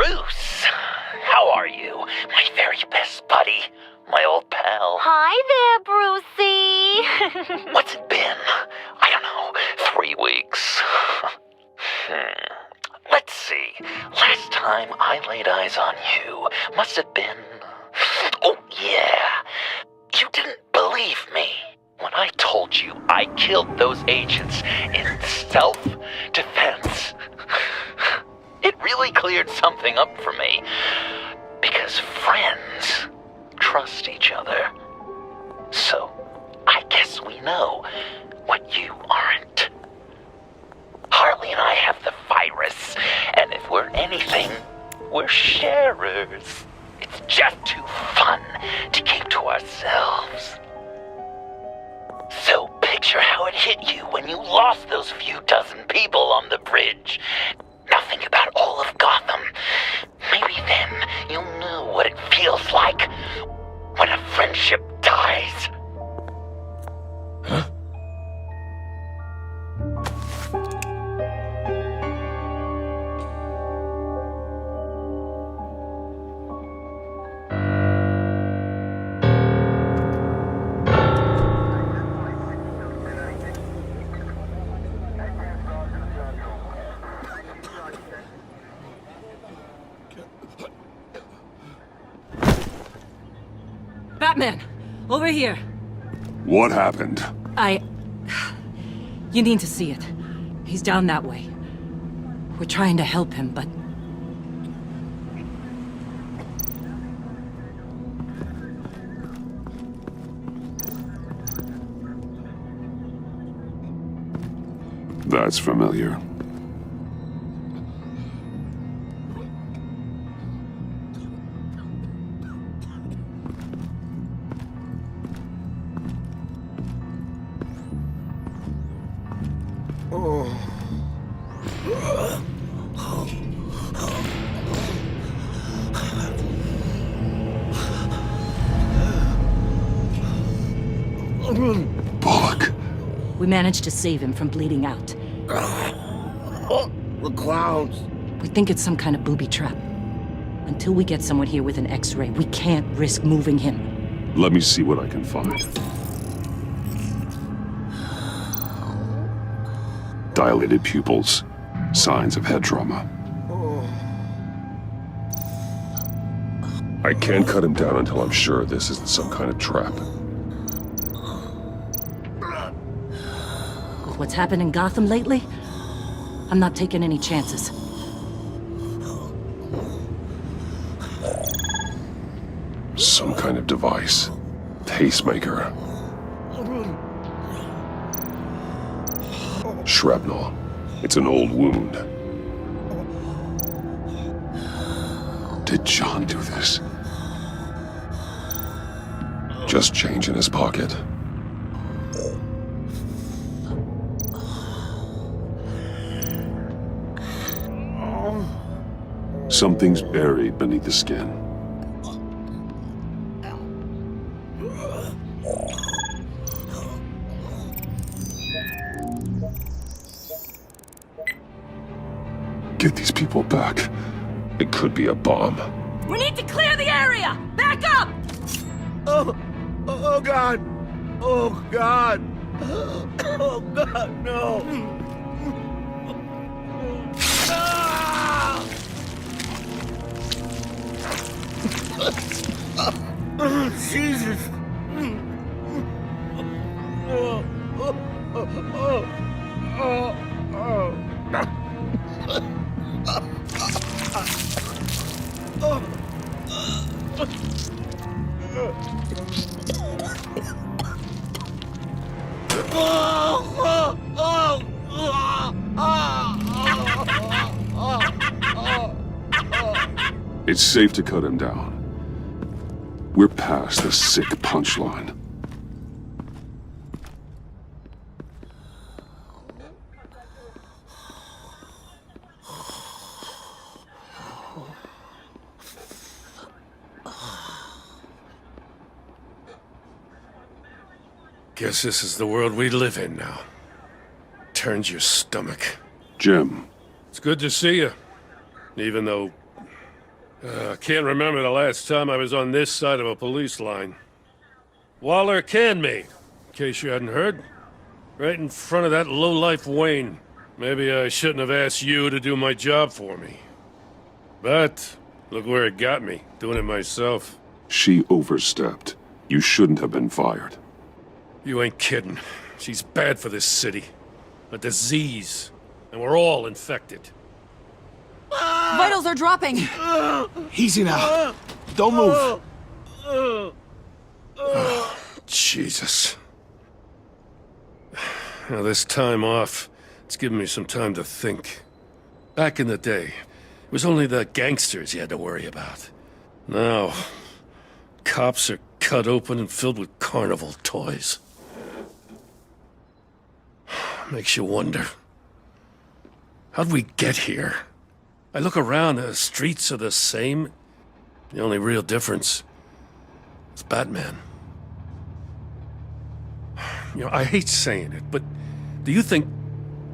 Bruce, how are you? My very best buddy, my old pal. Hi there, Brucey. What's it been? I don't know, 3 weeks. Let's see. Last time I laid eyes on you must have been... Oh, yeah. You didn't believe me when I told you I killed those agents in self-defense. It really cleared something up for me. Because friends trust each other. So, I guess we know what you aren't. Harley and I have the virus, and if we're anything, we're sharers. It's just too fun to keep to ourselves. So picture how it hit you when you lost those few dozen people on the bridge. Now think about all of Gotham. Maybe then you'll know what it feels like when a friendship dies. Huh? Batman! Over here! What happened? You need to see it. He's down that way. We're trying to help him, but... That's familiar. Bullock. We managed to save him from bleeding out. The clouds. We think it's some kind of booby trap. Until we get someone here with an X-ray, we can't risk moving him. Let me see what I can find. Dilated pupils. Signs of head trauma. I can't cut him down until I'm sure this isn't some kind of trap. What's happened in Gotham lately? I'm not taking any chances. Some kind of device. Pacemaker. Shrapnel. It's an old wound. Did John do this? Just change in his pocket. Something's buried beneath the skin. Get these people back. It could be a bomb. We need to clear the area! Back up! Oh God! Oh God! Oh God, no! Jesus! It's safe to cut him down. We're past the sick punchline. Guess this is the world we live in now. Turns your stomach. Jim. It's good to see you. Even though I can't remember the last time I was on this side of a police line. Waller canned me, in case you hadn't heard. Right in front of that lowlife Wayne. Maybe I shouldn't have asked you to do my job for me. But, look where it got me, doing it myself. She overstepped. You shouldn't have been fired. You ain't kidding. She's bad for this city. A disease. And we're all infected. Vitals are dropping! Easy now. Don't move. Jesus. Now, this time off, it's given me some time to think. Back in the day, it was only the gangsters you had to worry about. Now, cops are cut open and filled with carnival toys. Makes you wonder. How'd we get here? I look around, the streets are the same. The only real difference is Batman. You know, I hate saying it, but do you think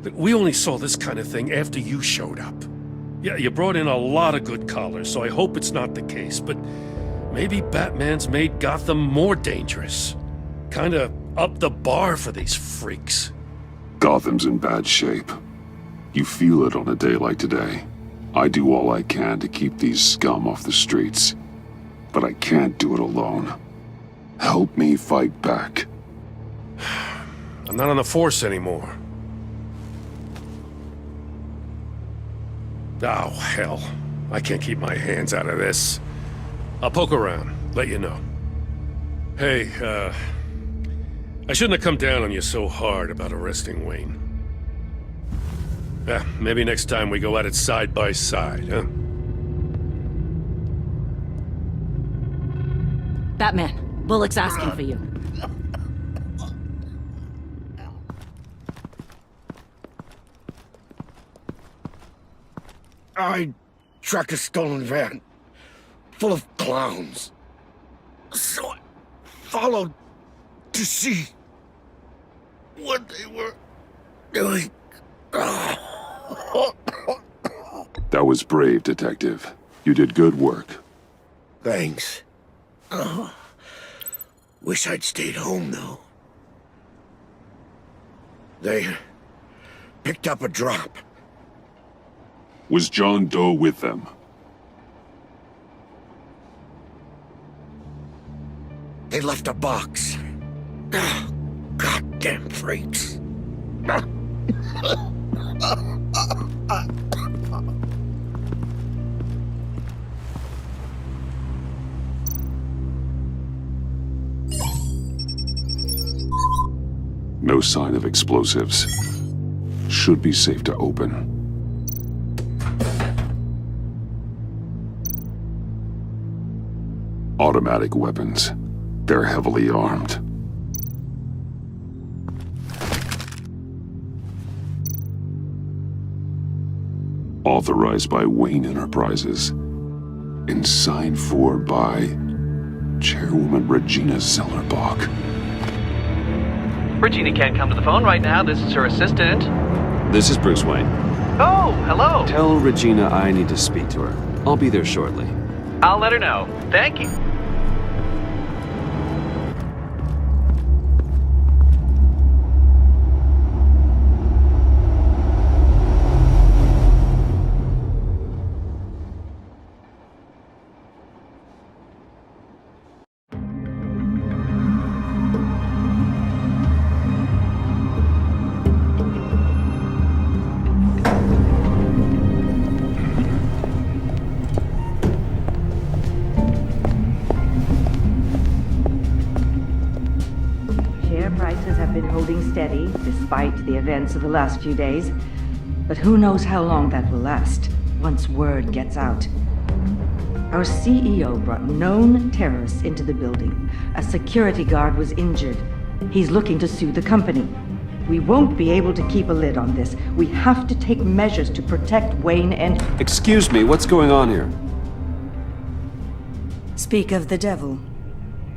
that we only saw this kind of thing after you showed up? Yeah, you brought in a lot of good callers, so I hope it's not the case, but maybe Batman's made Gotham more dangerous. Kinda up the bar for these freaks. Gotham's in bad shape. You feel it on a day like today. I do all I can to keep these scum off the streets. But I can't do it alone. Help me fight back. I'm not on the force anymore. Oh, hell. I can't keep my hands out of this. I'll poke around, let you know. Hey, I shouldn't have come down on you so hard about arresting Wayne. Maybe next time we go at it side by side, huh? Batman, Bullock's asking for you. I tracked a stolen van full of clowns. So I followed to see what they were doing. That was brave, Detective. You did good work. Thanks. Wish I'd stayed home, though. They picked up a drop. Was John Doe with them? They left a box. Goddamn freaks. No sign of explosives. Should be safe to open. Automatic weapons. They're heavily armed. Authorized by Wayne Enterprises. And signed for by Chairwoman Regina Zellerbach. Regina can't come to the phone right now. This is her assistant. This is Bruce Wayne. Oh, hello. Tell Regina I need to speak to her. I'll be there shortly. I'll let her know. Thank you. Steady, despite the events of the last few days. But who knows how long that will last, once word gets out. Our CEO brought known terrorists into the building. A security guard was injured. He's looking to sue the company. We won't be able to keep a lid on this. We have to take measures to protect Wayne and... Excuse me, what's going on here? Speak of the devil.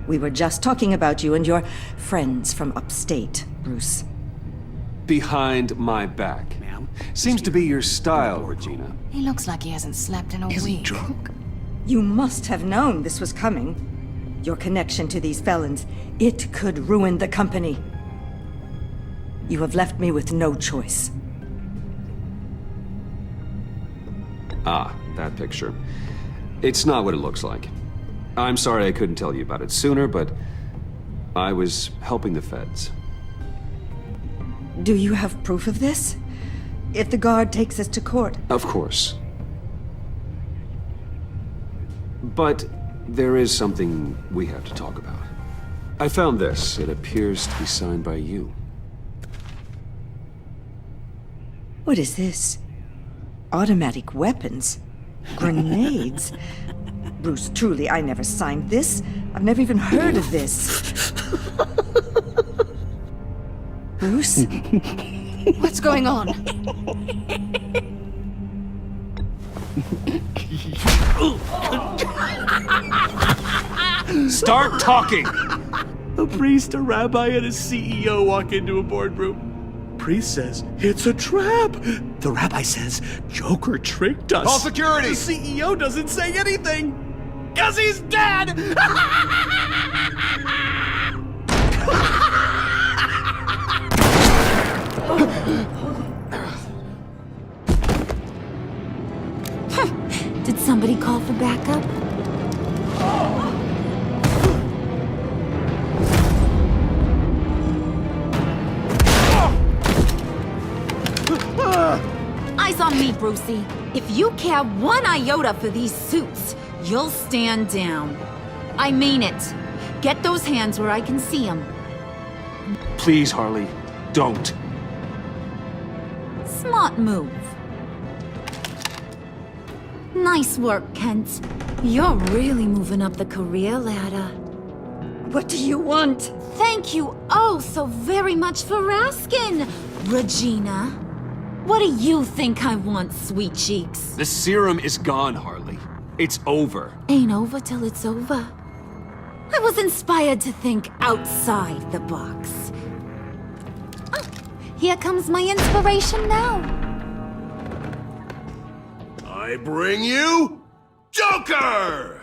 We were just talking about you and your friends from upstate, Bruce. Behind my back. Ma'am? Seems to be your style, Regina. He looks like he hasn't slept in a week. Is he drunk? You must have known this was coming. Your connection to these felons, it could ruin the company. You have left me with no choice. Ah, that picture. It's not what it looks like. I'm sorry I couldn't tell you about it sooner, but I was helping the feds. Do you have proof of this? If the guard takes us to court? Of course. But there is something we have to talk about. I found this. It appears to be signed by you. What is this? Automatic weapons? Grenades? Bruce, truly, I never signed this. I've never even heard of this. Bruce? What's going on? Start talking! A priest, a rabbi, and a CEO walk into a boardroom. Priest says, it's a trap. The rabbi says, Joker tricked us. Call security! The CEO doesn't say anything. 'Cause he's dead! Did somebody call for backup? Eyes on me, Brucey. If you care one iota for these suits, you'll stand down. I mean it. Get those hands where I can see them. Please, Harley, don't. Smart move. Nice work, Kent. You're really moving up the career ladder. What do you want? Thank you oh so very much for asking, Regina. What do you think I want, sweet cheeks? The serum is gone, Harley. It's over. Ain't over till it's over. I was inspired to think outside the box. Oh, here comes my inspiration now. I bring you Joker!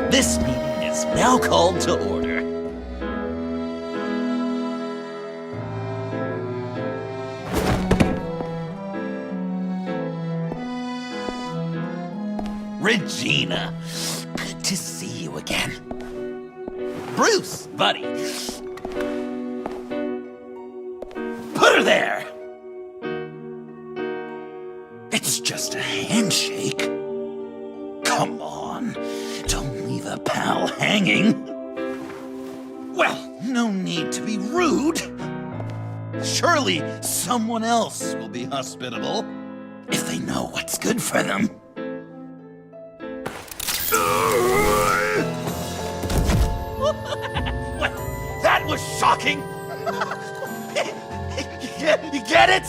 This meeting is now called to order. Regina, good to see you again. Bruce, buddy. Put her there. It's just a handshake. Come on, don't leave a pal hanging. Well, no need to be rude. Surely someone else will be hospitable if they know what's good for them. That was shocking! You get it?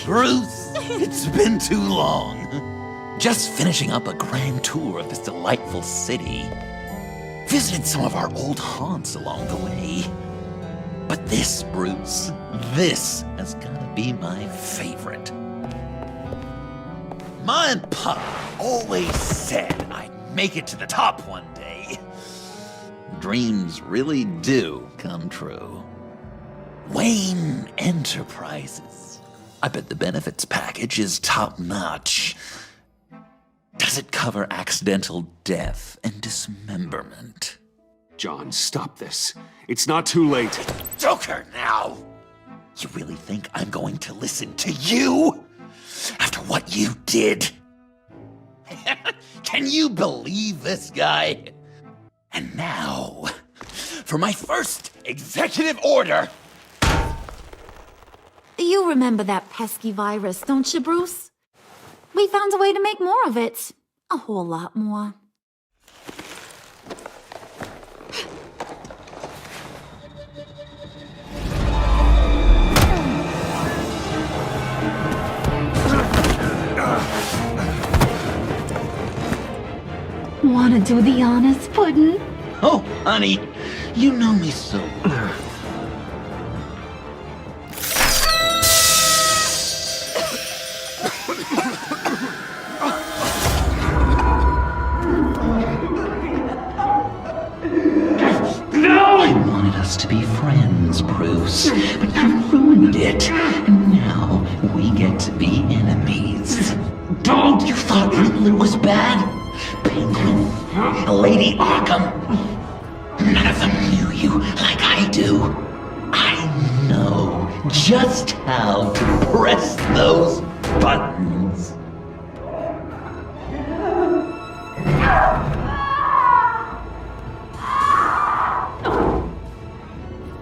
Bruce, it's been too long. Just finishing up a grand tour of this delightful city. Visited some of our old haunts along the way. But this, Bruce, this has gotta be my favorite. Ma and Pop always said I'd make it to the top one day. Dreams really do come true. Wayne Enterprises. I bet the benefits package is top-notch. Does it cover accidental death and dismemberment? John, stop this. It's not too late. Joker, now! You really think I'm going to listen to you? After what you did? Can you believe this guy? And now, for my first executive order. You remember that pesky virus, don't you, Bruce? We found a way to make more of it. A whole lot more. wanna do the honors, Puddin'? Oh, honey, you know me so. I wanted us to be friends, Bruce, but you ruined it. And now we get to be enemies. Don't! You thought Riddler was bad? Penguin, Lady Arkham. None of them knew you like I do. I know just how to press those buttons.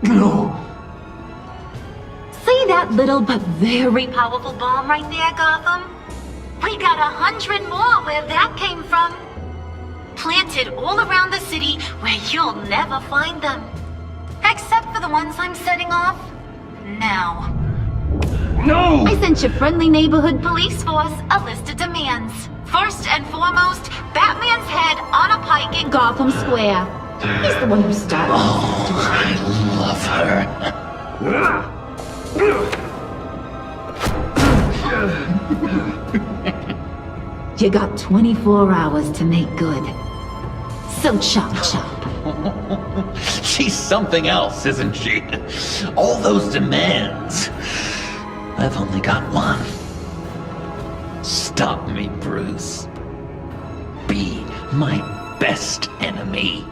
No. See that little but very powerful bomb right there, Gotham? We got 100 more where that came from. Planted all around the city where you'll never find them. Except for the ones I'm setting off now. No! I sent your friendly neighborhood police force a list of demands. First and foremost, Batman's head on a pike in Gotham Square. He's the one who started. Oh, I love her. You got 24 hours to make good. So chop chop. She's something else, isn't she? All those demands. I've only got one. Stop me, Bruce. Be my best enemy.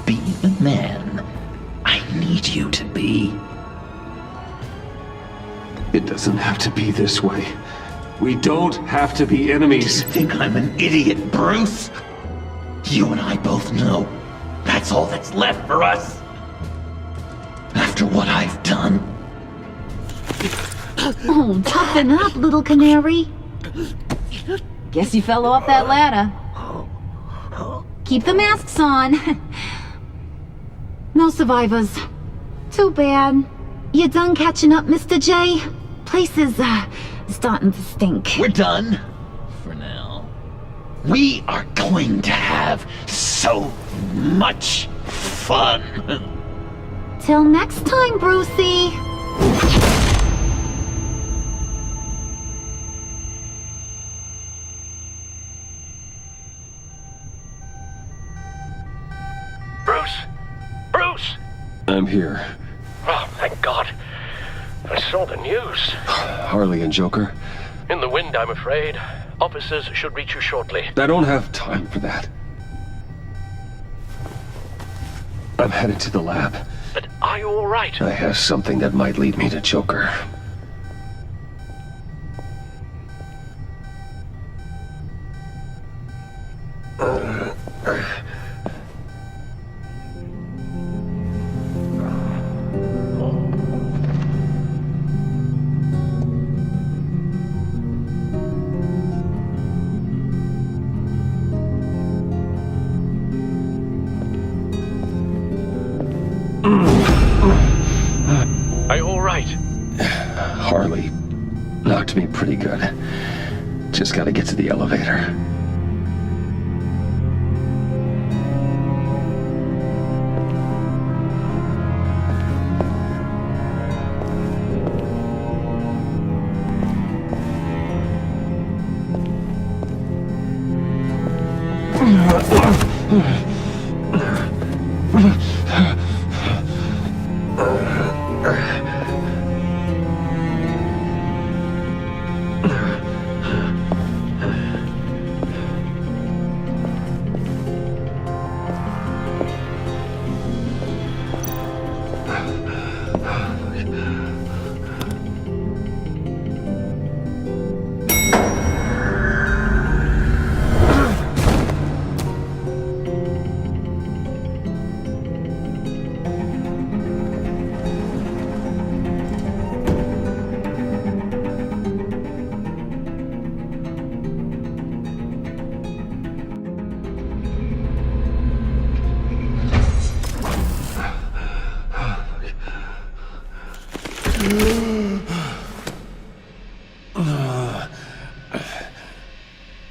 Be the man I need you to be. It doesn't have to be this way. We don't have to be enemies. You think I'm an idiot, Bruce? You and I both know that's all that's left for us. After what I've done. Oh, toughen up, little canary. Guess you fell off that ladder. Keep the masks on. No survivors. Too bad. You done catching up, Mr. J? Place is, starting to stink. We're done. For now. We are going to have so much fun. Till next time, Brucey. Bruce! Bruce! I'm here. Oh, thank God. I saw the news. Harley and Joker. In the wind, I'm afraid. Officers should reach you shortly. I don't have time for that. I'm headed to the lab. But are you all right? I have something that might lead me to Joker. Are you all right? Harley knocked me pretty good. Just gotta get to the elevator.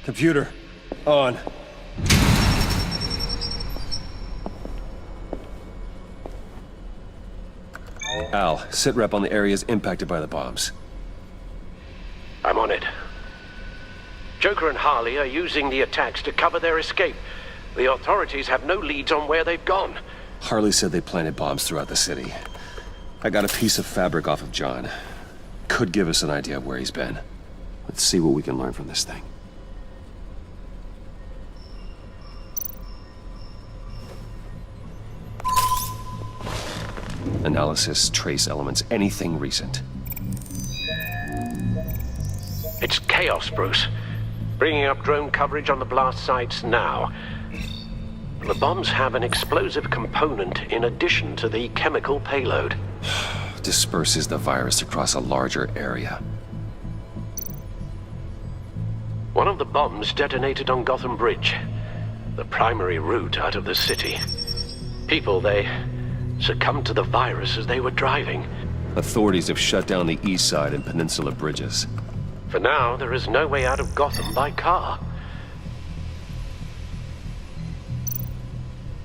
Computer, on. Al, sit rep on the areas impacted by the bombs. I'm on it. Joker and Harley are using the attacks to cover their escape. The authorities have no leads on where they've gone. Harley said they planted bombs throughout the city. I got a piece of fabric off of John. Could give us an idea of where he's been. Let's see what we can learn from this thing. Analysis, trace elements, anything recent. It's chaos, Bruce. Bringing up drone coverage on the blast sites now. The bombs have an explosive component in addition to the chemical payload. Disperses the virus across a larger area. One of the bombs detonated on Gotham Bridge, the primary route out of the city. People, they succumbed to the virus as they were driving. Authorities have shut down the east side and peninsula bridges. For now, there is no way out of Gotham by car.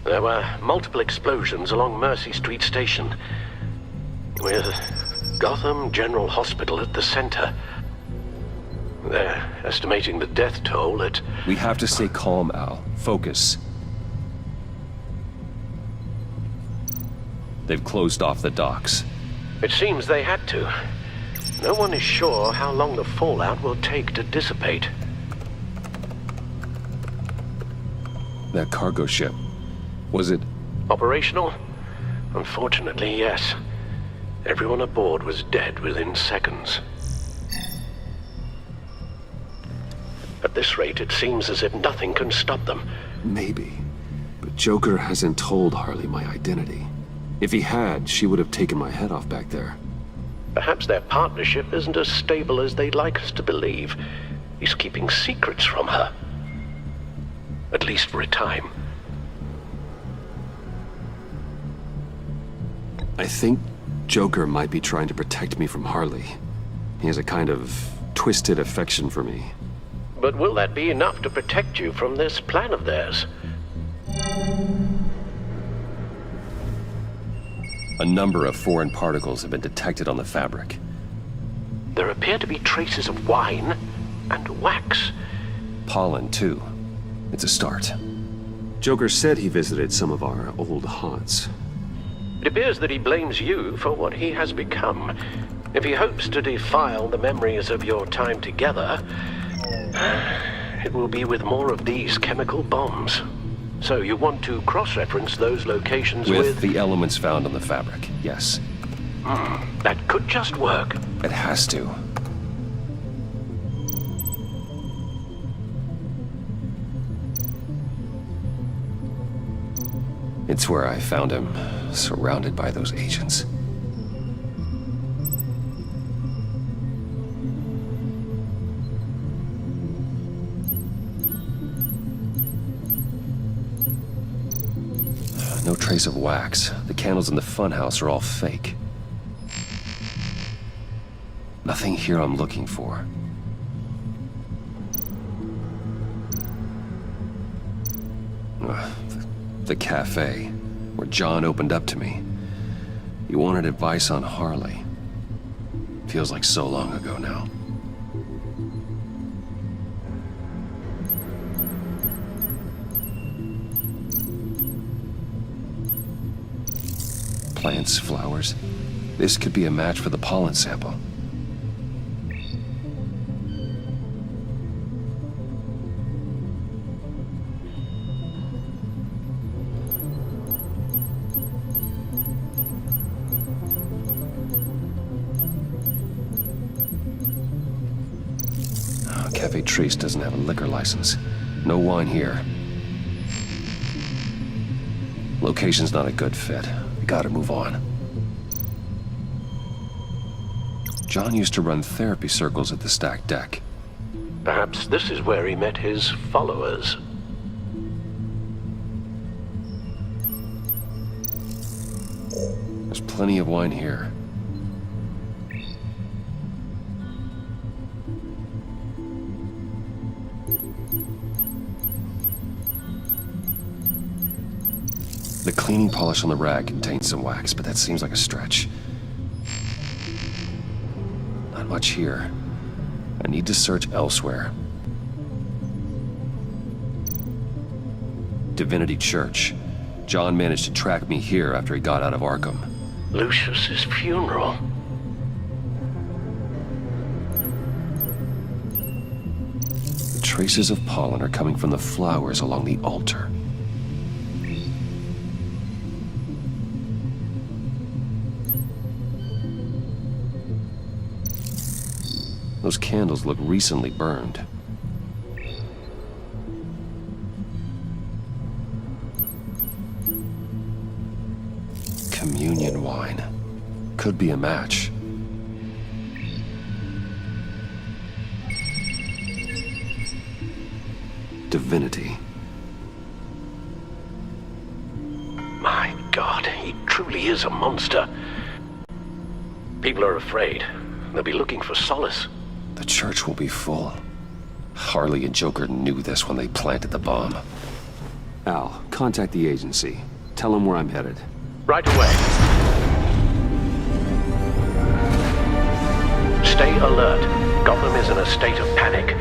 There were multiple explosions along Mercy Street Station, with Gotham General Hospital at the center. They're estimating the death toll at... We have to stay calm, Al. Focus. They've closed off the docks. It seems they had to. No one is sure how long the fallout will take to dissipate. That cargo ship, was it... Operational? Unfortunately, yes. Everyone aboard was dead within seconds. At this rate, it seems as if nothing can stop them. Maybe. But Joker hasn't told Harley my identity. If he had, she would have taken my head off back there. Perhaps their partnership isn't as stable as they'd like us to believe. He's keeping secrets from her. At least for a time. I think Joker might be trying to protect me from Harley. He has a kind of twisted affection for me. But will that be enough to protect you from this plan of theirs? A number of foreign particles have been detected on the fabric. There appear to be traces of wine and wax. Pollen, too. It's a start. Joker said he visited some of our old haunts. It appears that he blames you for what he has become. If he hopes to defile the memories of your time together, it will be with more of these chemical bombs. So you want to cross-reference those locations with... the elements found on the fabric, yes. That could just work. It has to. It's where I found him, surrounded by those agents. No trace of wax. The candles in the funhouse are all fake. Nothing here I'm looking for. The cafe, where John opened up to me. He wanted advice on Harley. Feels like so long ago now. Plants, flowers. This could be a match for the pollen sample. Cafe Trace doesn't have a liquor license. No wine here. Location's not a good fit. We gotta move on. John used to run therapy circles at the stacked deck. Perhaps this is where he met his followers. There's plenty of wine here. The cleaning polish on the rag contains some wax, but that seems like a stretch. Not much here. I need to search elsewhere. Divinity Church. John managed to track me here after he got out of Arkham. Lucius's funeral. Traces of pollen are coming from the flowers along the altar. Those candles look recently burned. Communion wine. Could be a match. Divinity. My God, he truly is a monster. People are afraid. They'll be looking for solace. The church will be full. Harley and Joker knew this when they planted the bomb. Al, contact the agency. Tell them where I'm headed. Right away. Stay alert. Gotham is in a state of panic.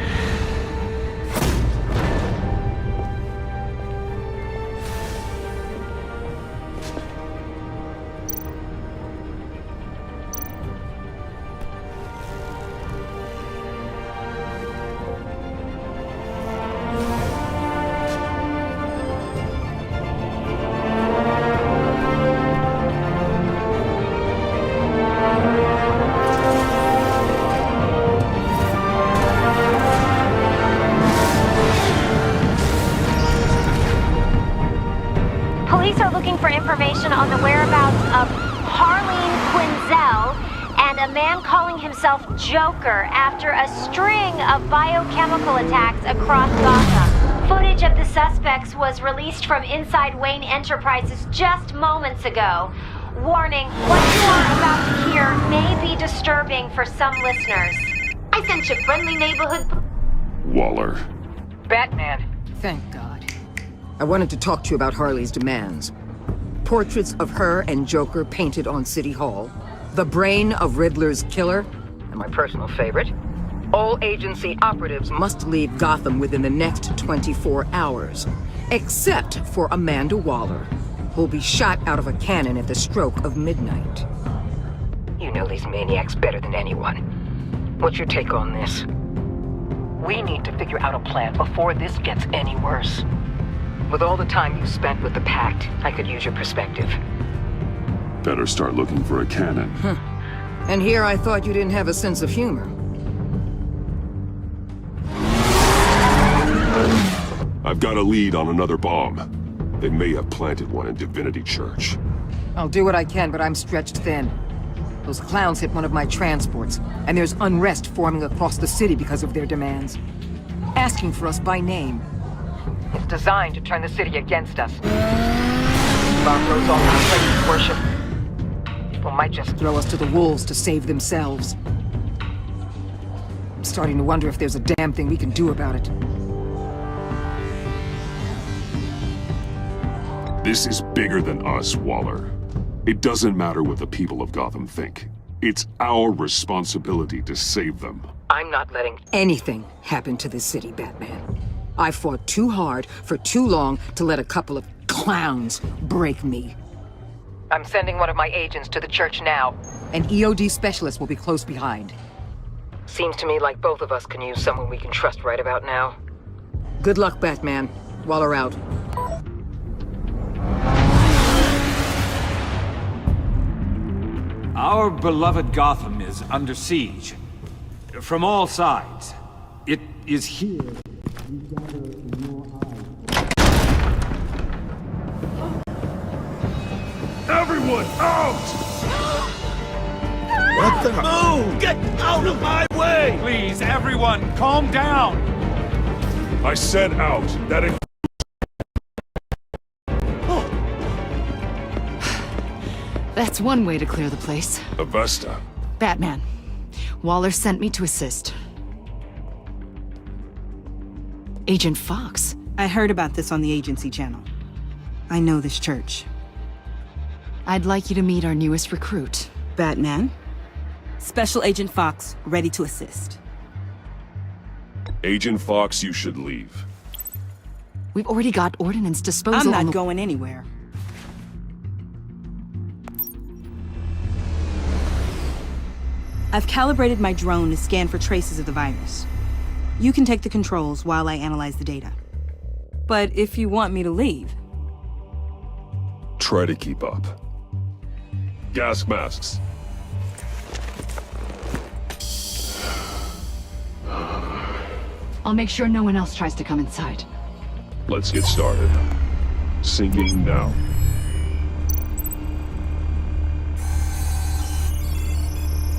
Police are looking for information on the whereabouts of Harleen Quinzel and a man calling himself Joker after a string of biochemical attacks across Gotham. Footage of the suspects was released from inside Wayne Enterprises just moments ago. Warning, what you are about to hear may be disturbing for some listeners. I sent you friendly neighborhood... Waller. Batman. Thank God. I wanted to talk to you about Harley's demands. Portraits of her and Joker painted on City Hall. The brain of Riddler's killer. And my personal favorite. All agency operatives must leave Gotham within the next 24 hours. Except for Amanda Waller, who'll be shot out of a cannon at the stroke of midnight. You know these maniacs better than anyone. What's your take on this? We need to figure out a plan before this gets any worse. With all the time you spent with the Pact, I could use your perspective. Better start looking for a cannon. And here I thought you didn't have a sense of humor. I've got a lead on another bomb. They may have planted one in Divinity Church. I'll do what I can, but I'm stretched thin. Those clowns hit one of my transports, and there's unrest forming across the city because of their demands. Asking for us by name. It's designed to turn the city against us. Barbaros all our places worship. People might just throw us to the wolves to save themselves. I'm starting to wonder if there's a damn thing we can do about it. This is bigger than us, Waller. It doesn't matter what the people of Gotham think. It's our responsibility to save them. I'm not letting anything happen to this city, Batman. I fought too hard for too long to let a couple of clowns break me. I'm sending one of my agents to the church now. An EOD specialist will be close behind. Seems to me like both of us can use someone we can trust right about now. Good luck, Batman. Waller out. Our beloved Gotham is under siege. From all sides. It is here. Everyone, out! What the? Move! Get out of my way! Please, everyone, calm down! I said out. That includes... That's one way to clear the place. Avesta. Batman. Waller sent me to assist. Agent Fox. I heard about this on the agency channel. I know this church. I'd like you to meet our newest recruit. Batman? Special Agent Fox, ready to assist. Agent Fox, you should leave. We've already got ordnance disposal. I'm not going anywhere. I've calibrated my drone to scan for traces of the virus. You can take the controls while I analyze the data. But if you want me to leave... Try to keep up. Gas masks. I'll make sure no one else tries to come inside. Let's get started. Sinking now.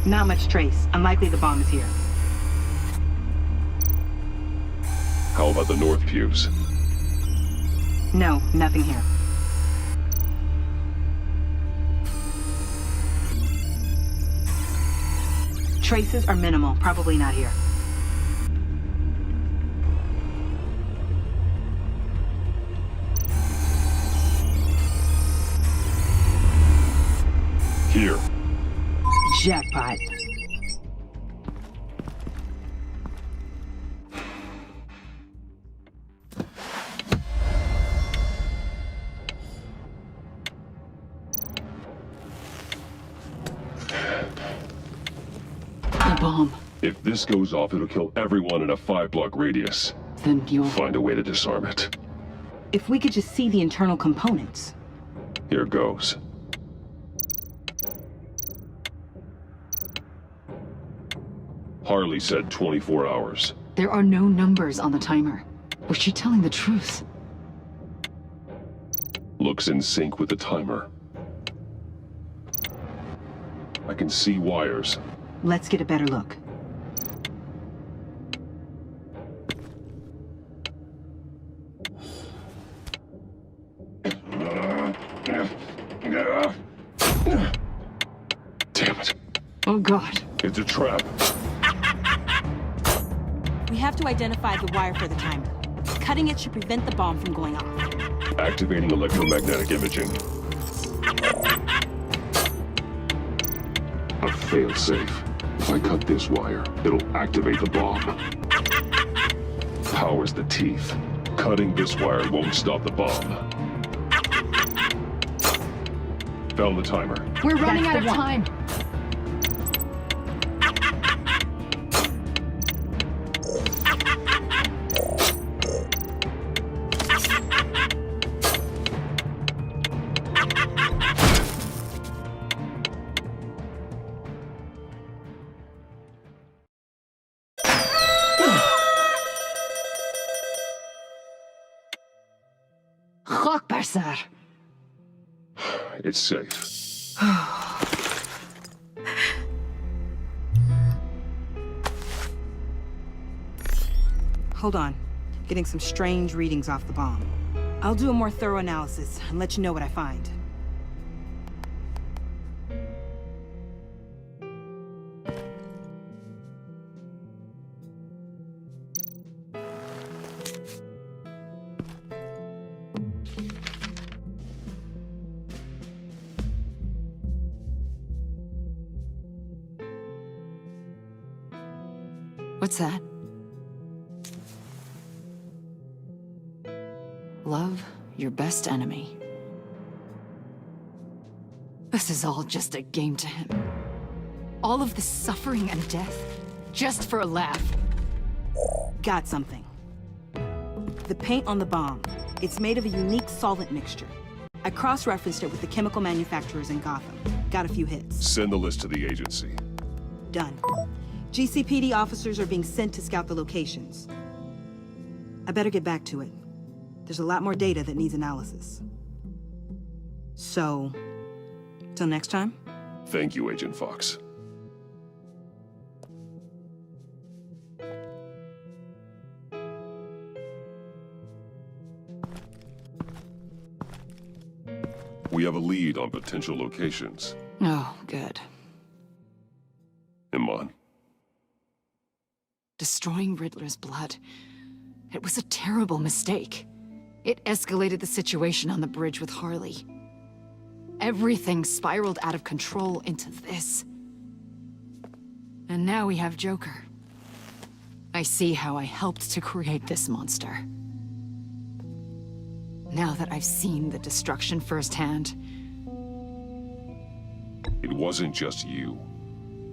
Not much trace. Unlikely the bomb is here. How about the north pews? No, nothing here. Traces are minimal. Probably not here. Here. Jackpot. The bomb. If this goes off, it'll kill everyone in a 5-block radius. Then you'll... Find a way to disarm it. If we could just see the internal components. Here goes. Harley said 24 hours. There are no numbers on the timer. Was she telling the truth? Looks in sync with the timer. I can see wires. Let's get a better look. Damn it. Oh, God. It's a trap. We have to identify the wire for the timer. Cutting it should prevent the bomb from going off. Activating electromagnetic imaging. A fail-safe. If I cut this wire, it'll activate the bomb. Powers the teeth. Cutting this wire won't stop the bomb. Found the timer. We're running out of time. It's safe. Hold on. Getting some strange readings off the bomb. I'll do a more thorough analysis and let you know what I find. What's that? Love your best enemy. This is all just a game to him. All of this suffering and death, just for a laugh. Got something. The paint on the bomb. It's made of a unique solvent mixture. I cross-referenced it with the chemical manufacturers in Gotham. Got a few hits. Send the list to the agency. Done. GCPD officers are being sent to scout the locations. I better get back to it. There's a lot more data that needs analysis. So, till next time? Thank you, Agent Fox. We have a lead on potential locations. Oh, good. Iman. Destroying Riddler's blood. It was a terrible mistake. It escalated the situation on the bridge with Harley. Everything spiraled out of control into this. And now we have Joker. I see how I helped to create this monster. Now that I've seen the destruction firsthand... It wasn't just you,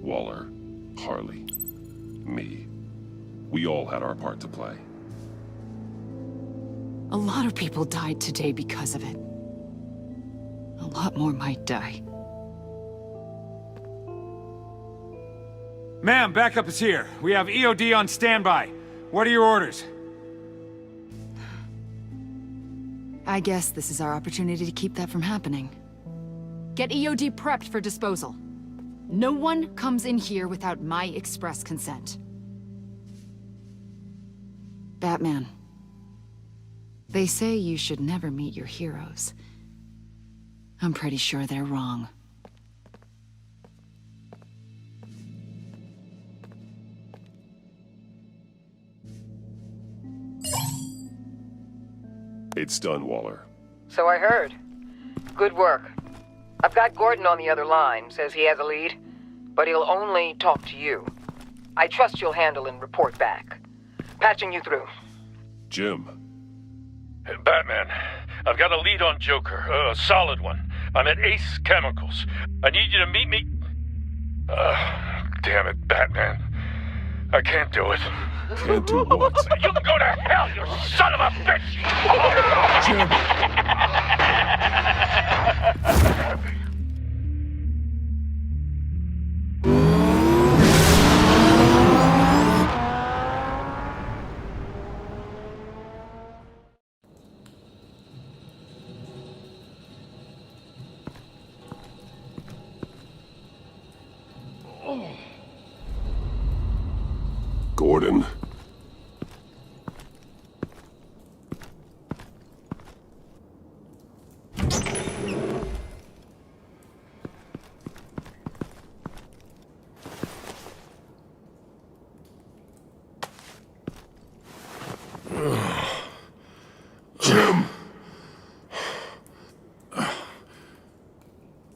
Waller, Harley, me. We all had our part to play. A lot of people died today because of it. A lot more might die. Ma'am, backup is here. We have EOD on standby. What are your orders? I guess this is our opportunity to keep that from happening. Get EOD prepped for disposal. No one comes in here without my express consent. Batman. They say you should never meet your heroes. I'm pretty sure they're wrong. It's done, Waller. So I heard. Good work. I've got Gordon on the other line, says he has a lead, but he'll only talk to you. I trust you'll handle and report back. Patching you through. Jim. Batman, I've got a lead on Joker, a solid one. I'm at Ace Chemicals. I need you to meet me... damn it, Batman. I can't do it. Can't do what? You can go to hell, you son of a bitch! Jim! Gordon. Jim.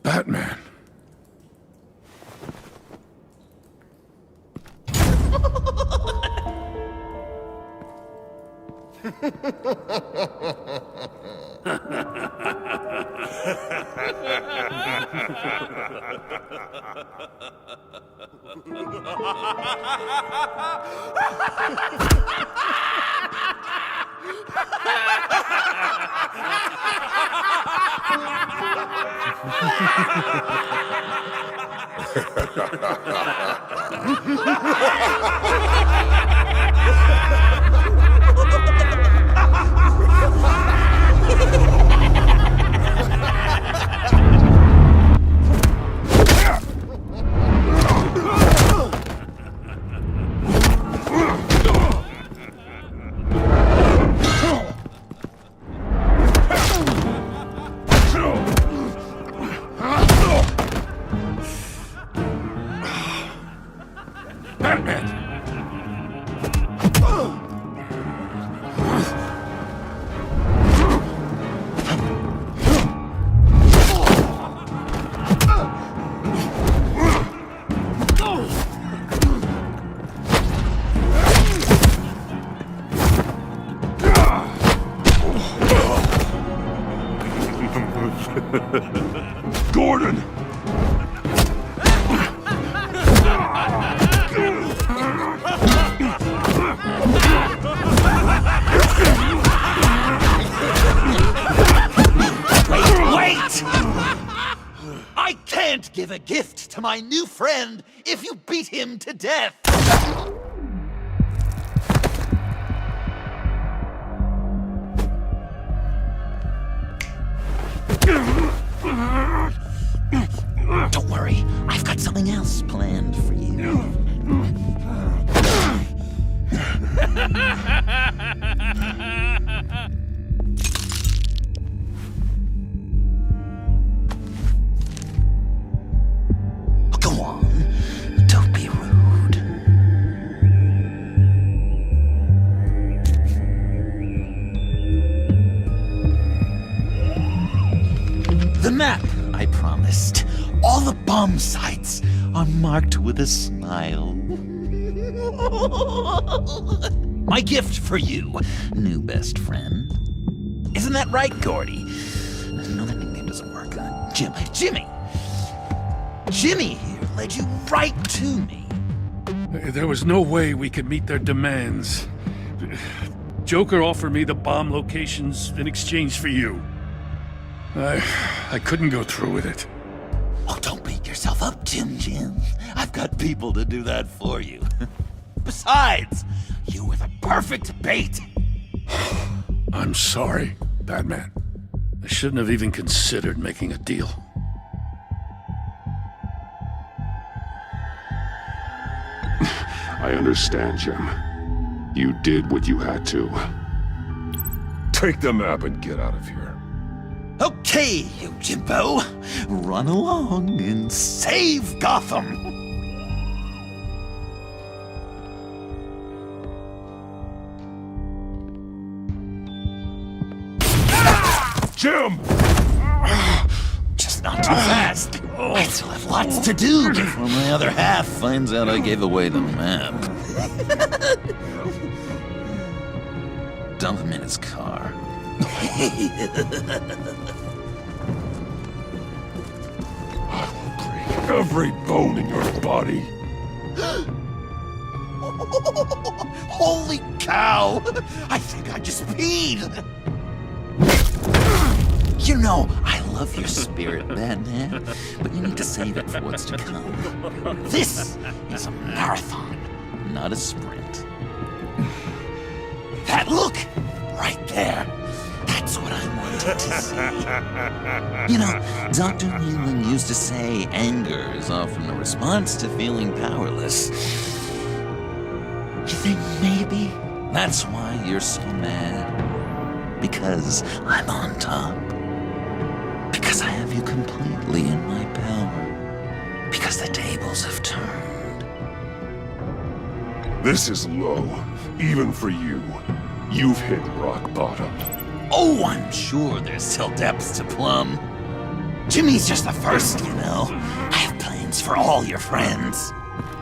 Batman. Gordon! Wait! I can't give a gift to my new friend if you beat him to death! Don't worry, I've got something else planned for you. Go on, don't be rude. The map I promised. All the bombs bomb sites are marked with a smile. My gift for you, new best friend. Isn't that right, Gordy? No, that nickname doesn't work. Jimmy! Jimmy here led you right to me. There was no way we could meet their demands. Joker offered me the bomb locations in exchange for you. I couldn't go through with it. Oh, don't beat yourself up, Jim. I've got people to do that for you. Besides, you were the perfect bait. I'm sorry, Batman. I shouldn't have even considered making a deal. I understand, Jim. You did what you had to. Take the map and get out of here. Okay, you Jimbo. Run along and save Gotham. Jim! Just not too fast. I still have lots to do before my other half finds out I gave away the map. Dump him in his car. I will break every bone in your body. Holy cow! I think I just peed! You know, I love your spirit, Batman, but you need to save it for what's to come. This is a marathon, not a sprint. That look! Right there. That's what I wanted to see. You know, Dr. Newman used to say anger is often a response to feeling powerless. You think maybe that's why you're so mad? Because I'm on top? Because I have you completely in my power? Because the tables have turned? This is low, even for you. You've hit rock bottom. Oh, I'm sure there's still depths to plumb. Jimmy's just the first, you know. I have plans for all your friends.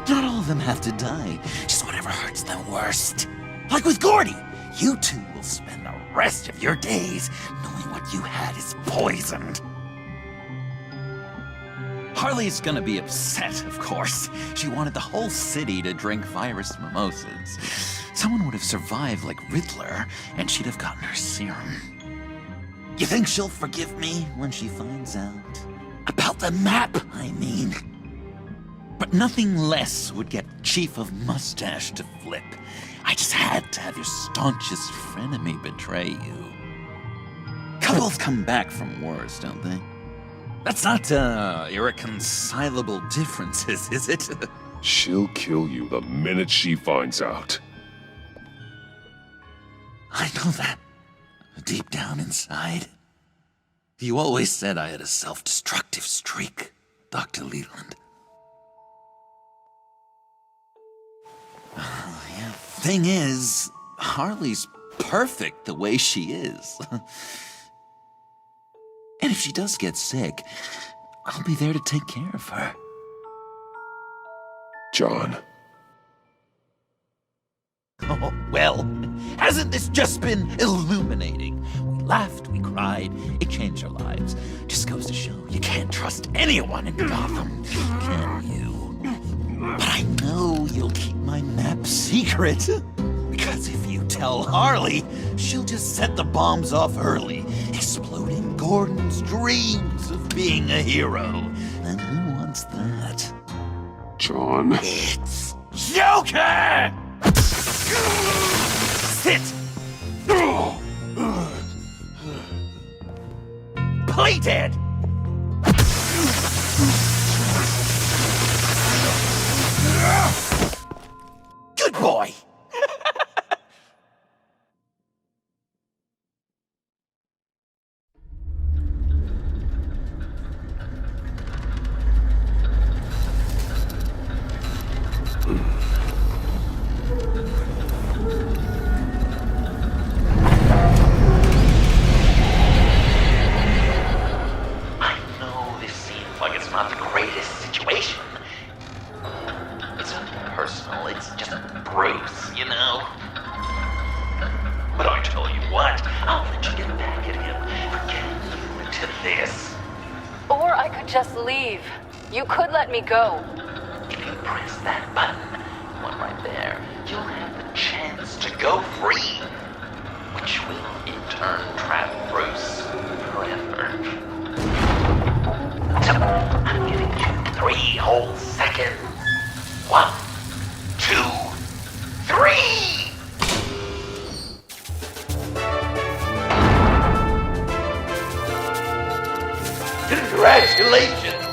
Not all of them have to die, just whatever hurts them worst. Like with Gordy, you two will spend the rest of your days knowing what you had is poisoned. Harley's gonna be upset, of course. She wanted the whole city to drink virus mimosas. Someone would have survived like Riddler, and she'd have gotten her serum. You think she'll forgive me when she finds out? About the map, I mean. But nothing less would get Chief of Mustache to flip. I just had to have your staunchest frenemy betray you. Couples come back from wars, don't they? That's not, irreconcilable differences, is it? She'll kill you the minute she finds out. I know that. Deep down inside. You always said I had a self-destructive streak, Dr. Leland. Yeah. Thing is, Harley's perfect the way she is. And if she does get sick, I'll be there to take care of her. John. Oh, well, hasn't this just been illuminating? We laughed, we cried, it changed our lives. Just goes to show you can't trust anyone in Gotham, can you? But I know you'll keep my map secret. Because if you tell Harley, she'll just set the bombs off early, exploding Gordon's dreams of being a hero. And who wants that? John. It's Joker! Sit! Play dead! Good boy! me go. If you press that button, one right there, you'll have the chance to go free, which will in turn trap Bruce forever. So, I'm giving you 3 whole seconds. 1, 2, 3! Congratulations!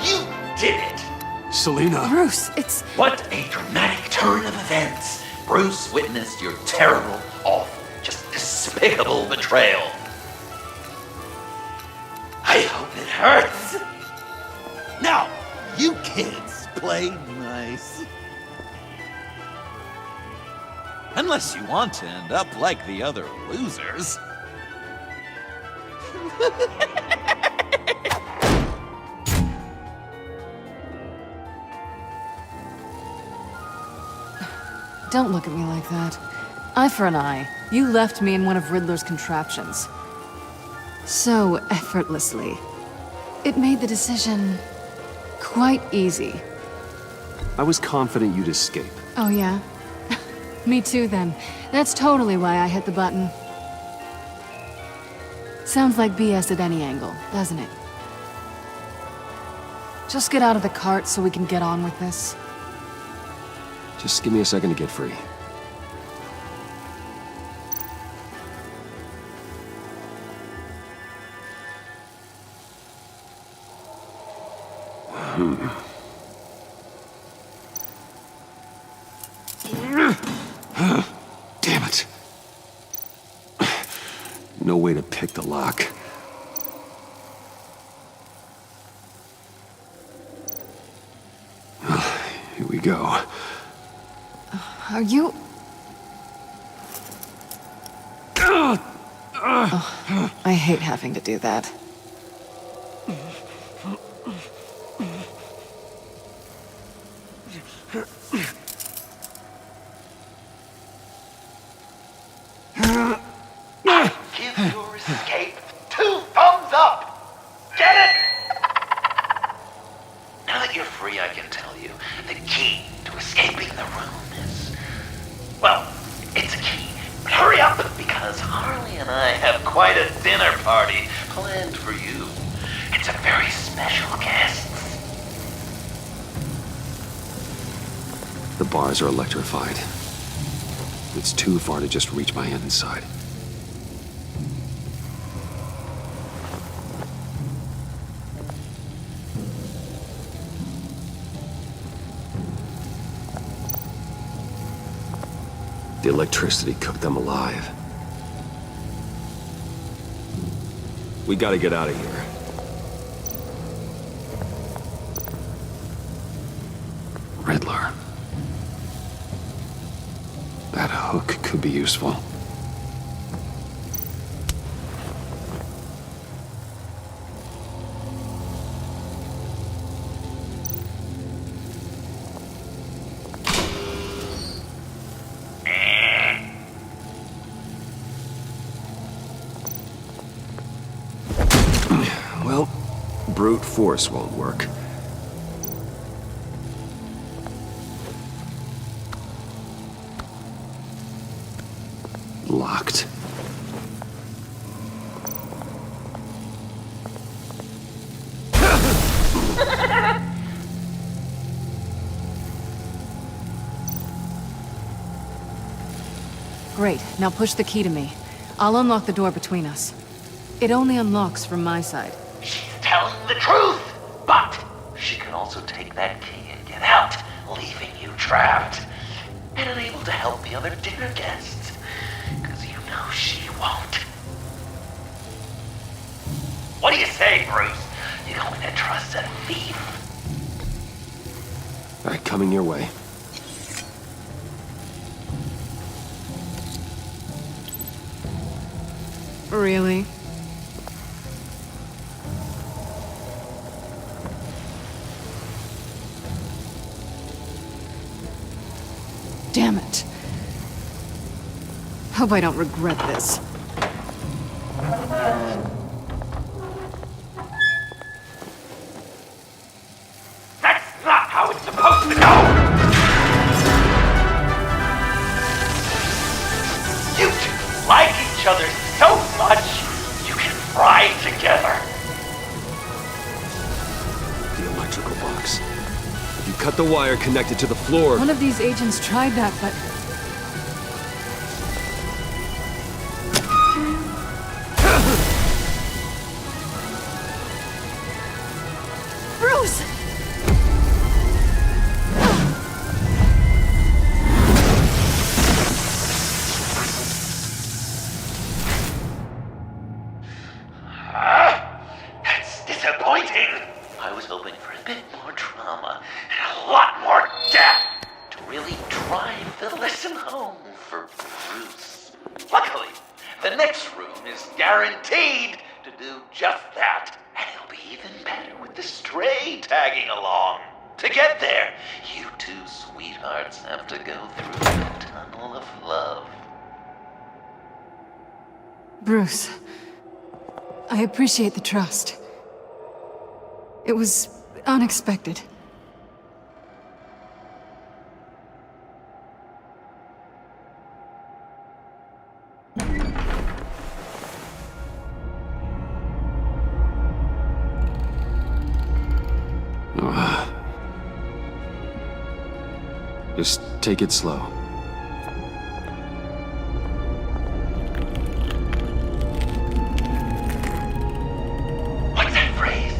You did it! Selena. Bruce, it's... What a dramatic turn of events! Bruce witnessed your terrible, awful, just despicable betrayal. I hope it hurts! Now, you kids play nice. Unless you want to end up like the other losers. Don't look at me like that. Eye for an eye. You left me in one of Riddler's contraptions. So effortlessly. It made the decision quite easy. I was confident you'd escape. Oh yeah? Me too then. That's totally why I hit the button. Sounds like BS at any angle, doesn't it? Just get out of the cart so we can get on with this. Just give me a second to get free. Damn it. No way to pick the lock. Here we go. Are you... Oh, I hate having to do that. Give your escape 2 thumbs up! Get it? Now that you're free, I can tell you, the key to escaping the room is... Well, it's a key, but hurry up, because Harley and I have quite a dinner party planned for you. It's a very special guest. The bars are electrified. It's too far to just reach my hand inside. The electricity cooked them alive. We gotta get out of here. Riddler. That hook could be useful. Well, brute force won't work. Locked. Great, now push the key to me. I'll unlock the door between us. It only unlocks from my side. She's telling the truth, but she can also take that key and get out, leaving you trapped and unable to help the other dinner guests. Because you know she won't. What do you say, Bruce? You going to trust a thief? All right, coming your way. Really? Damn it. Hope I don't regret this. That's supposed to go! You two like each other so much, you can fry together. The electrical box. You cut the wire connected to the floor. One of these agents tried that, but... Bruce! That's disappointing. I was hoping for a bit more drama and a lot more death to really drive the lesson home for Bruce. Luckily, the next room is guaranteed to do just that, and it'll be even better with the stray tagging along. To get there, you two sweethearts have to go through the tunnel of love. Bruce, I appreciate the trust. It was unexpected. Just take it slow. What's that phrase?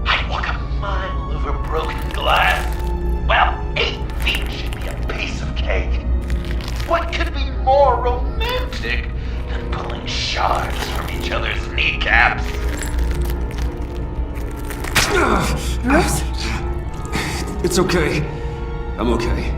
I'd walk a mile over broken glass. Well, 8 feet should be a piece of cake. What could be more romantic than pulling shards from each other's kneecaps? Bruce? It's okay. I'm okay.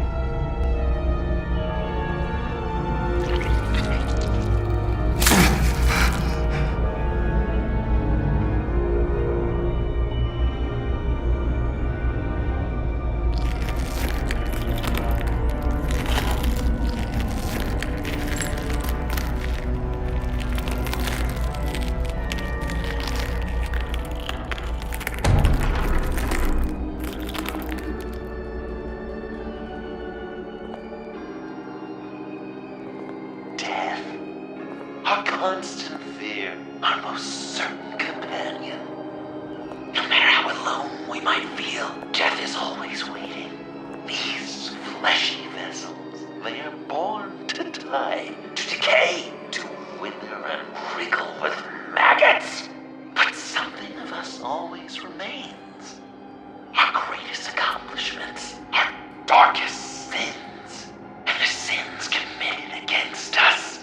Our constant fear, our most certain companion. No matter how alone we might feel, death is always waiting. These fleshy vessels, they are born to die, to decay, to wither and wriggle with maggots. But something of us always remains. Our greatest accomplishments, our darkest sins, and the sins committed against us.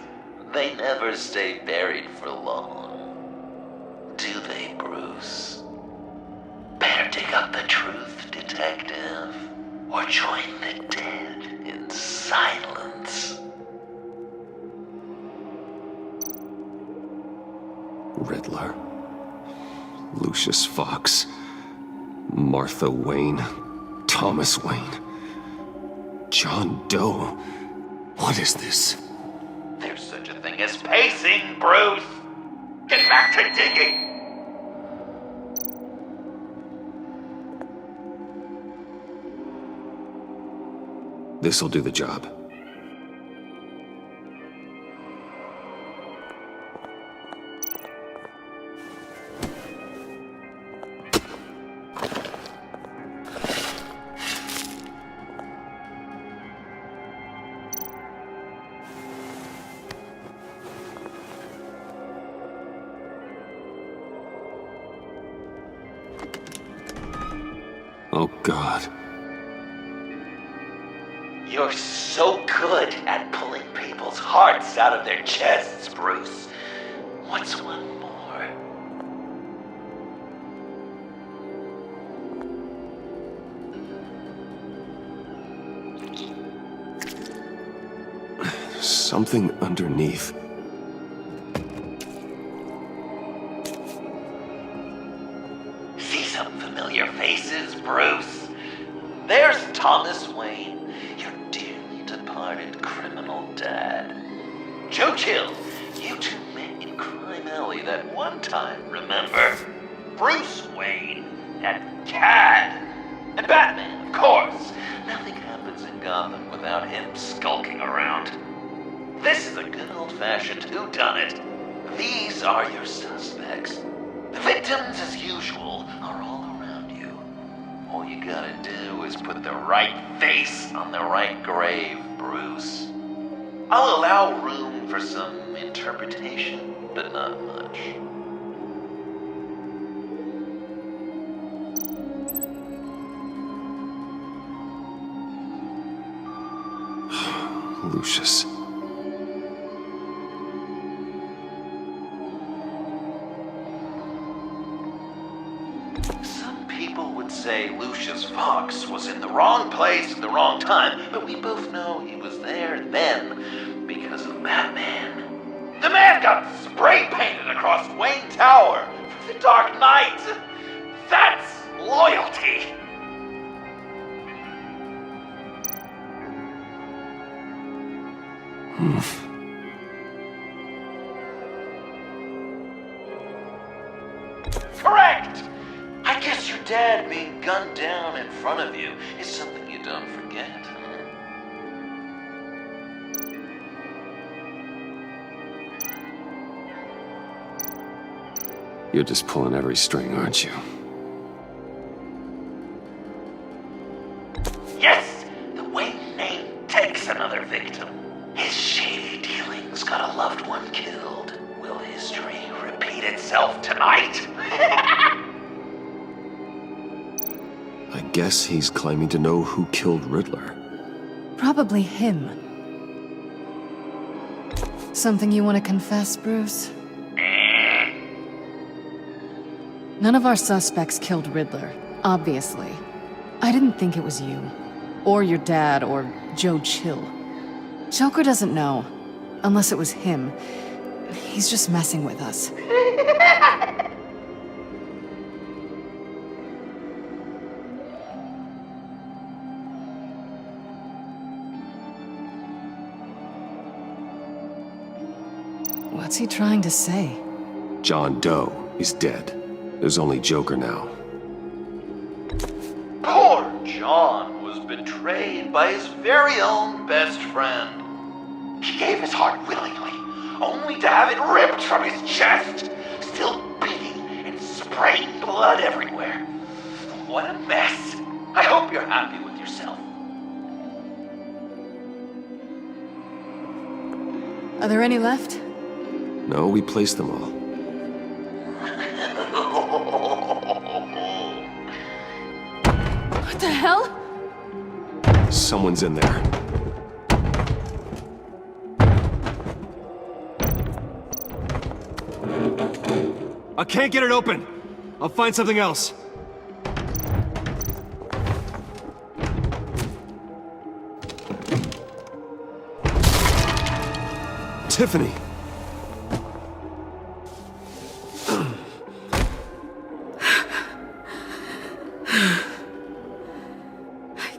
They never stay buried for long, do they, Bruce? Better dig up the truth, detective, or join the dead in silence. Riddler. Lucius Fox. Martha Wayne. Thomas Wayne. John Doe. What is this? There's such a thing as pacing, Bruce! Get back to digging! This'll do the job. Oh, God. You're so good at pulling people's hearts out of their chests, Bruce. What's one more? Something underneath. See some familiar faces, Bruce? There's Thomas Wayne, your dearly departed criminal dad. Joe Chill, you two met in Crime Alley that one time, remember? Bruce Wayne, and Cad. And Batman, of course. Nothing happens in Gotham without him skulking around. This is a good old-fashioned whodunit. These are your suspects. The victims, as usual, are all around you. All you gotta do is put the right face on the right grave, Bruce. I'll allow room for some interpretation, but not much. Lucius. Some people would say Lucius Fox was in the wrong place at the wrong time, but we both know he was there then because of Batman. The man got spray painted across Wayne Tower for the Dark Knight. That's loyalty. Correct! I guess your dad being gunned down in front of you is something you don't forget. You're just pulling every string, aren't you? Yes! The Wayne name takes another victim. His shady dealings got a loved one killed. Will history repeat itself tonight? I guess he's claiming to know who killed Riddler. Probably him. Something you want to confess, Bruce? None of our suspects killed Riddler, obviously. I didn't think it was you. Or your dad, or Joe Chill. Joker doesn't know. Unless it was him. He's just messing with us. What's he trying to say? John Doe is dead. There's only Joker now. Poor John was betrayed by his very own best friend. He gave his heart willingly, only to have it ripped from his chest, still beating and spraying blood everywhere. What a mess. I hope you're happy with yourself. Are there any left? No, we placed them all. What the hell? Someone's in there. I can't get it open. I'll find something else. Tiffany.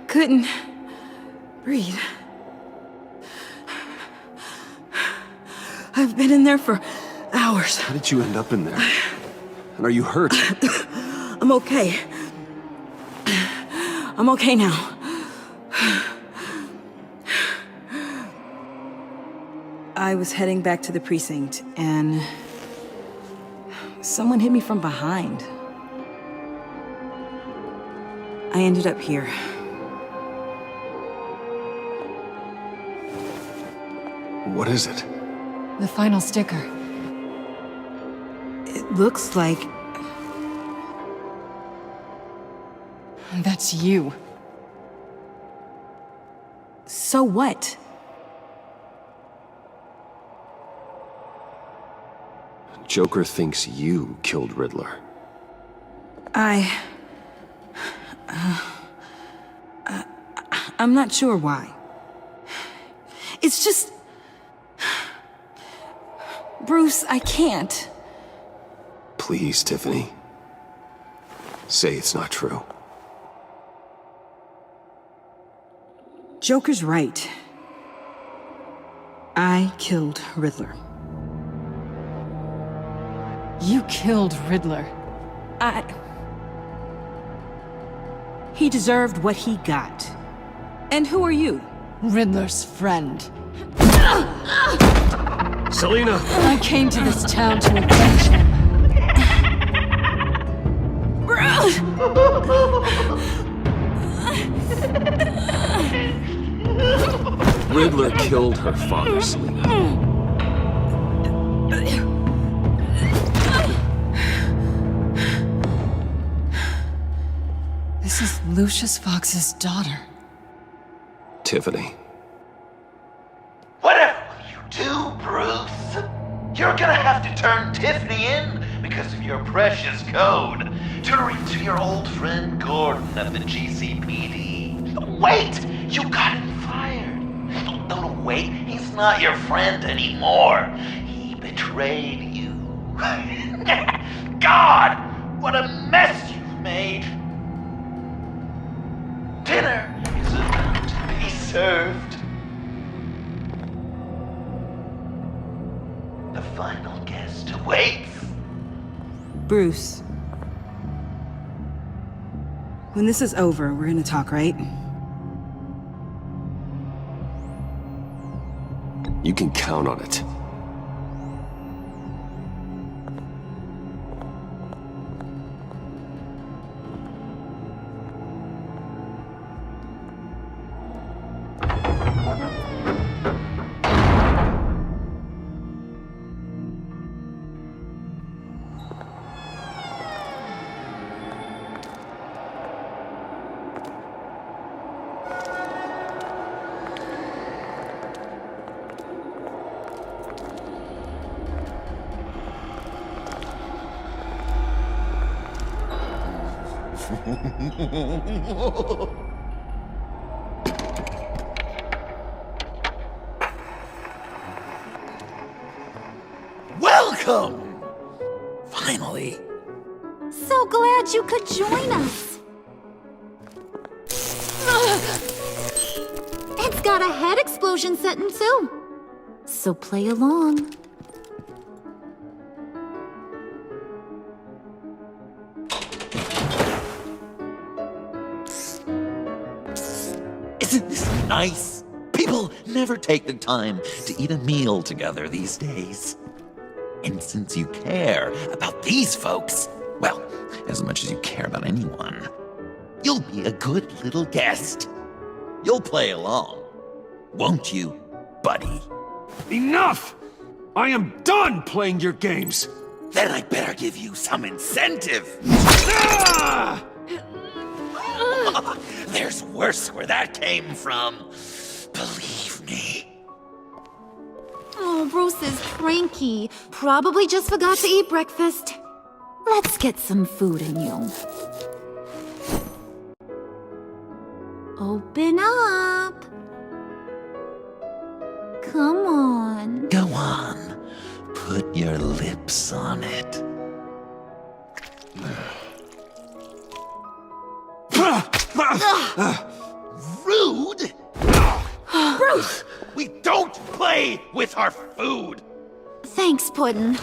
Couldn't breathe. I've been in there for hours. How did you end up in there? And are you hurt? I'm okay. I'm okay now. I was heading back to the precinct, and someone hit me from behind. I ended up here. What is it? The final sticker. It looks like... That's you. So what? Joker thinks you killed Riddler. I'm not sure why. It's just... Bruce, I can't. Please, Tiffany. Say it's not true. Joker's right. I killed Riddler. You killed Riddler. He deserved what he got. And who are you? Riddler's friend. Selina! I came to this town to avenge him. Riddler killed her father, Selina. This is Lucius Fox's daughter. Tiffany. Whatever will you do, Bruce? You're gonna have to turn Tiffany in because of your precious code. Turn her into your old friend Gordon at the GCPD. Wait! You got him fired. No, wait. He's not your friend anymore. He betrayed you. God! What a mess you've made. Dinner is about to be served. The final guest awaits. Bruce. When this is over, we're gonna talk, right? You can count on it. Welcome! Finally. So glad you could join us. It's got a head explosion setting too. So play along. Isn't this nice? People never take the time to eat a meal together these days. And since you care about these folks, well, as much as you care about anyone, you'll be a good little guest. You'll play along, won't you, buddy? Enough! I am done playing your games! Then I better give you some incentive. Ah! There's worse where that came from. Believe me. Oh, Bruce is cranky. Probably just forgot to eat breakfast. Let's get some food in you. Open up. Come on. Go on. Put your lips on it. Rude! Bruce! We don't play with our food! Thanks, Puddin'.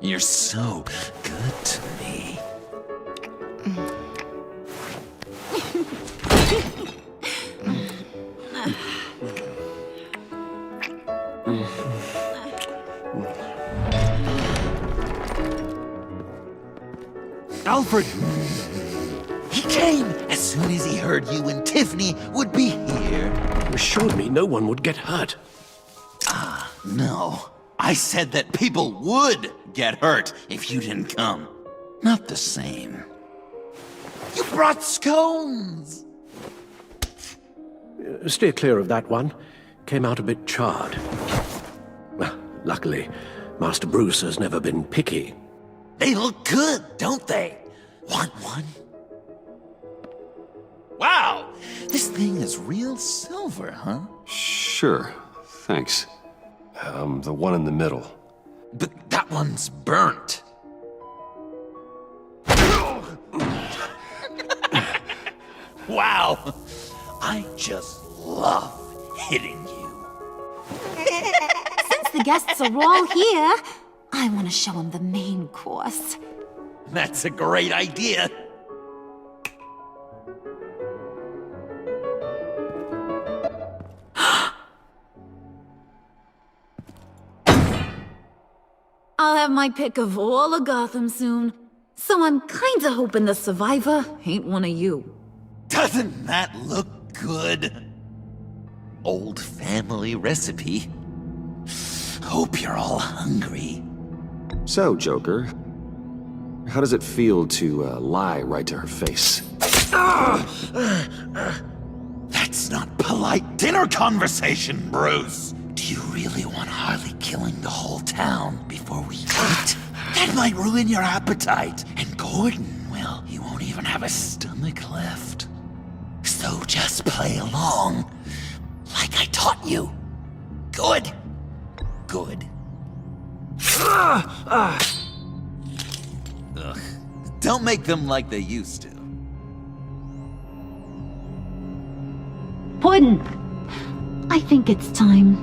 You're so good to me. Alfred! He came as soon as he heard you and Tiffany would be here. You assured me no one would get hurt. No. I said that people would get hurt if you didn't come. Not the same. You brought scones! Steer clear of that one. Came out a bit charred. Well, luckily, Master Bruce has never been picky. They look good, don't they? Want one? Wow! This thing is real silver, huh? Sure, thanks. The one in the middle. But that one's burnt. Wow! I just love hitting you. Since the guests are all here, I want to show them the main course. That's a great idea. have my pick of all of Gotham soon. So I'm kinda hoping the survivor ain't one of you. Doesn't that look good? Old family recipe. Hope you're all hungry. So, Joker, how does it feel to lie right to her face? That's not polite dinner conversation, Bruce. Do you really want Harley killing the whole town before we eat? That might ruin your appetite. And Gordon, well, he won't even have a stomach left. So just play along, like I taught you. Good. Good. Ugh. Don't make them like they used to. Puddin', I think it's time.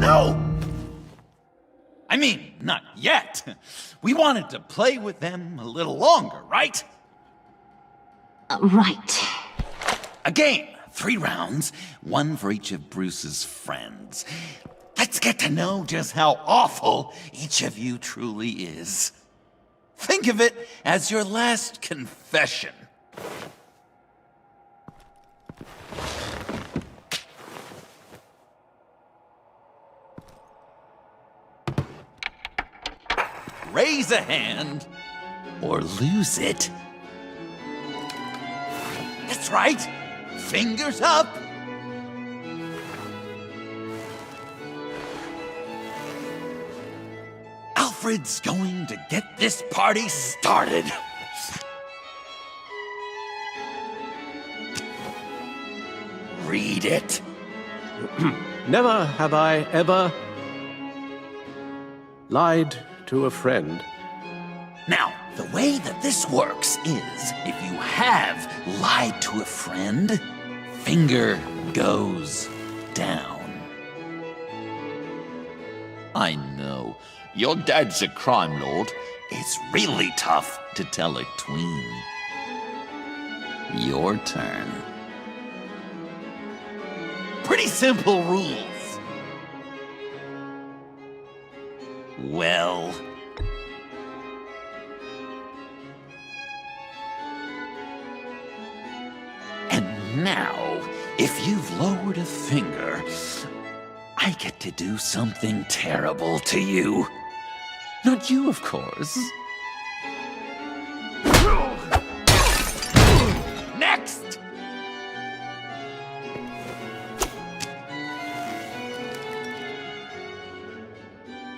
No! I mean, not yet. We wanted to play with them a little longer, right? Right. A game. 3 rounds, 1 for each of Bruce's friends. Let's get to know just how awful each of you truly is. Think of it as your last confession. Raise a hand, or lose it. That's right. Fingers up. Alfred's going to get this party started. Read it. Never have I ever lied to a friend. Now, the way that this works is, if you have lied to a friend, finger goes down. I know, your dad's a crime lord. It's really tough to tell a tween. Your turn. Pretty simple rules. Well... And now, if you've lowered a finger, I get to do something terrible to you. Not you, of course. Next!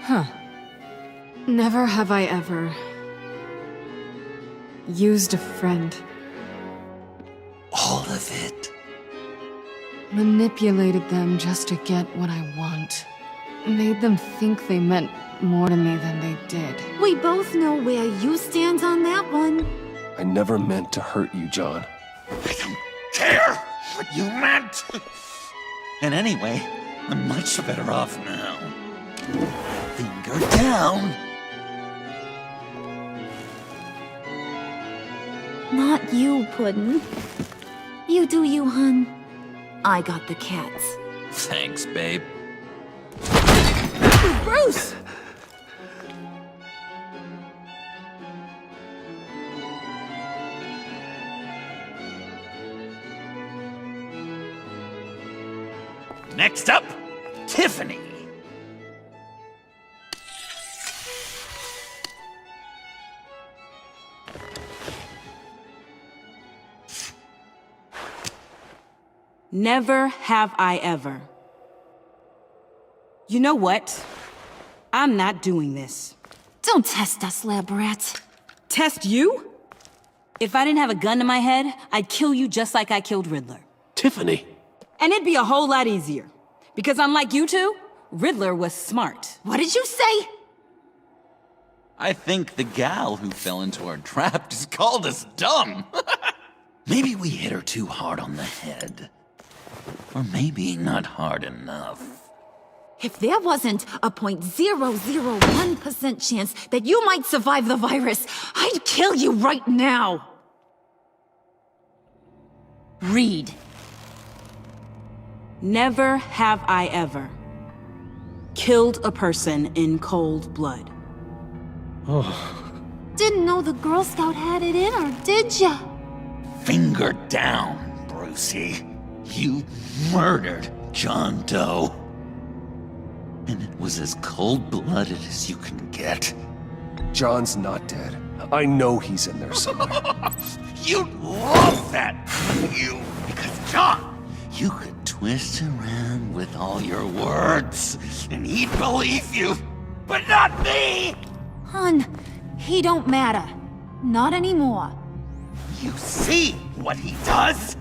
Huh. Never have I ever used a friend. All of it. Manipulated them just to get what I want. Made them think they meant more to me than they did. We both know where you stand on that one. I never meant to hurt you, John. I don't care what you meant. And anyway, I'm much better off now. Finger down. Not you, Puddin'. You do you, hun. I got the cats. Thanks, babe. Bruce! Next up, Tiffany. Never have I ever. You know what? I'm not doing this. Don't test us, lab rat. Test you? If I didn't have a gun to my head, I'd kill you just like I killed Riddler. Tiffany. And it'd be a whole lot easier. Because unlike you two, Riddler was smart. What did you say? I think the gal who fell into our trap just called us dumb. Maybe we hit her too hard on the head. Or maybe not hard enough. If there wasn't a 0.001% chance that you might survive the virus, I'd kill you right now. Read. Never have I ever killed a person in cold blood. Didn't know the Girl Scout had it in her, did ya? Finger down, Brucey. You murdered John Doe. And it was as cold-blooded as you can get. John's not dead. I know he's in there somewhere. You'd love that, wouldn't you? Because John, you could twist around with all your words, and he'd believe you. But not me! Hun, he don't matter. Not anymore. You see what he does?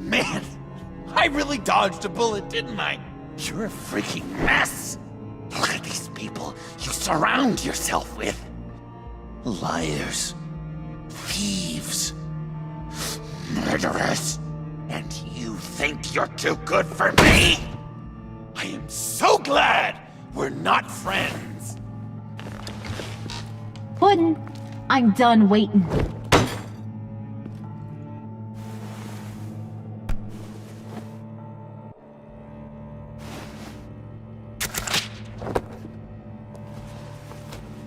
Man, I really dodged a bullet, didn't I? You're a freaking mess. Look at these people you surround yourself with. Liars. Thieves. Murderers. And you think you're too good for me? I am so glad we're not friends. Puddin', I'm done waiting.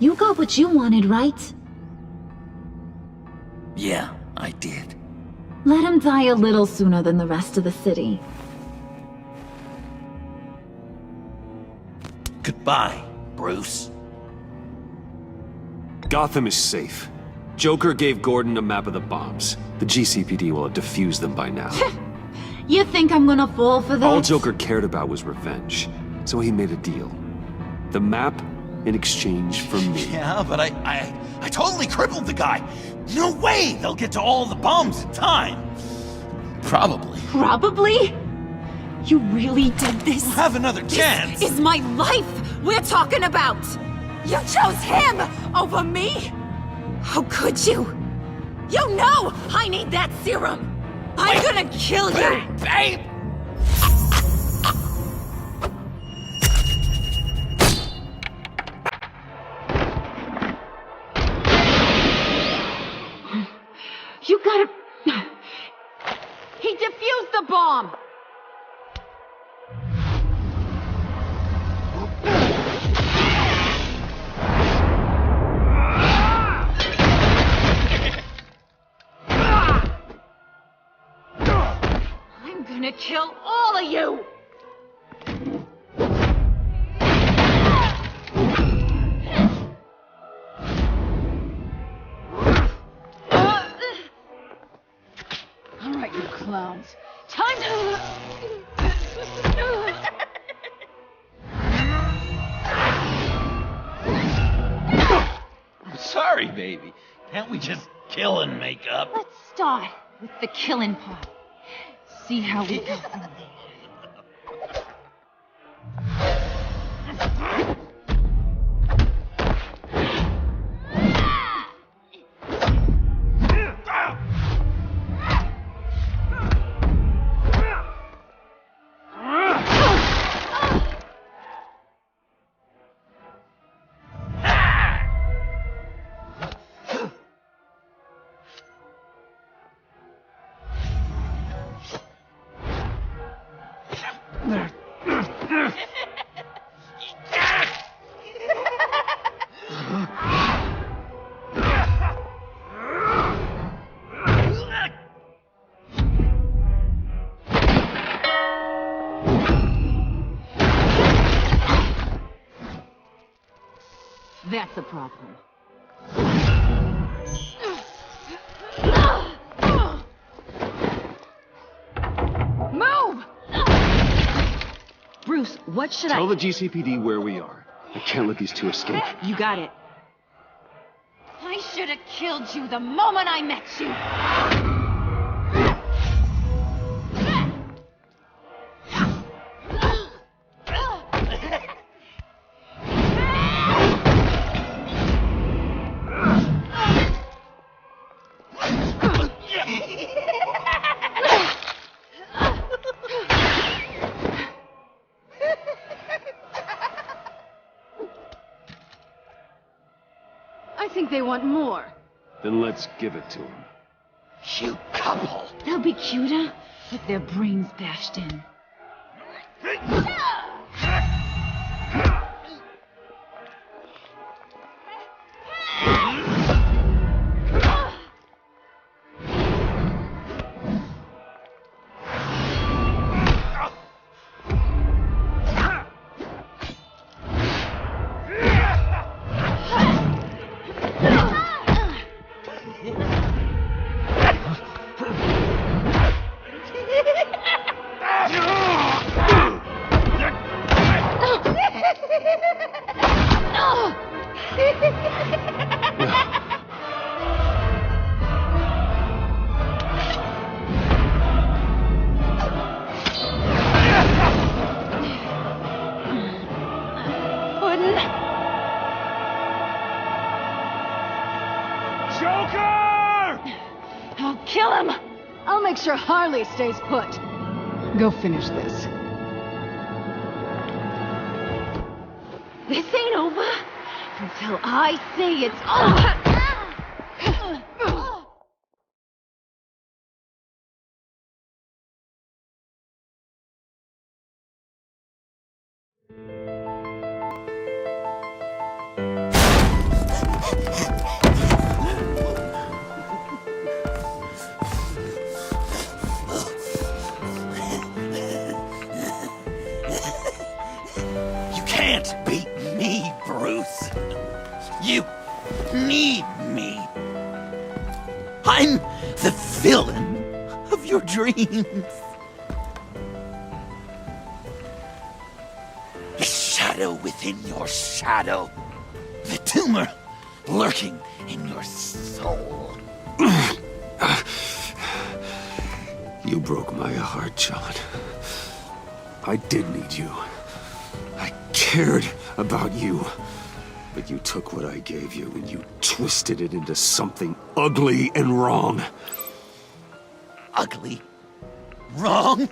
You got what you wanted, right? Yeah, I did. Let him die a little sooner than the rest of the city. Goodbye, Bruce. Gotham is safe. Joker gave Gordon a map of the bombs. The GCPD will have defused them by now. You think I'm gonna fall for that? All Joker cared about was revenge, so he made a deal. The map in exchange for me. Yeah, but I totally crippled the guy. No way they'll get to all the bombs in time. Probably. Probably? You really did this? We'll have another chance. This is my life we're talking about! You chose him over me? How could you? You know I need that serum! I'm gonna kill you! Babe! You gotta... He defused the bomb! I'm gonna kill all of you! All right, you clowns. Time to... I'm sorry, baby. Can't we just kill and make up? Let's start with the killing part. See how we go from there. That's a problem. Move! Bruce, what should Tell the GCPD where we are. I can't let these two escape. You got it. I should have killed you the moment I met you. I think they want more. Then let's give it to them. Cute couple. They'll be cuter with their brains bashed in. Make sure Harley stays put. Go finish this. This ain't over until I say it's over. You need me. I'm the villain of your dreams. The shadow within your shadow. The tumor lurking in your soul. You broke my heart, John. I did need you. I cared about you. But you took what I gave you and you twisted it into something ugly and wrong. Ugly? Wrong?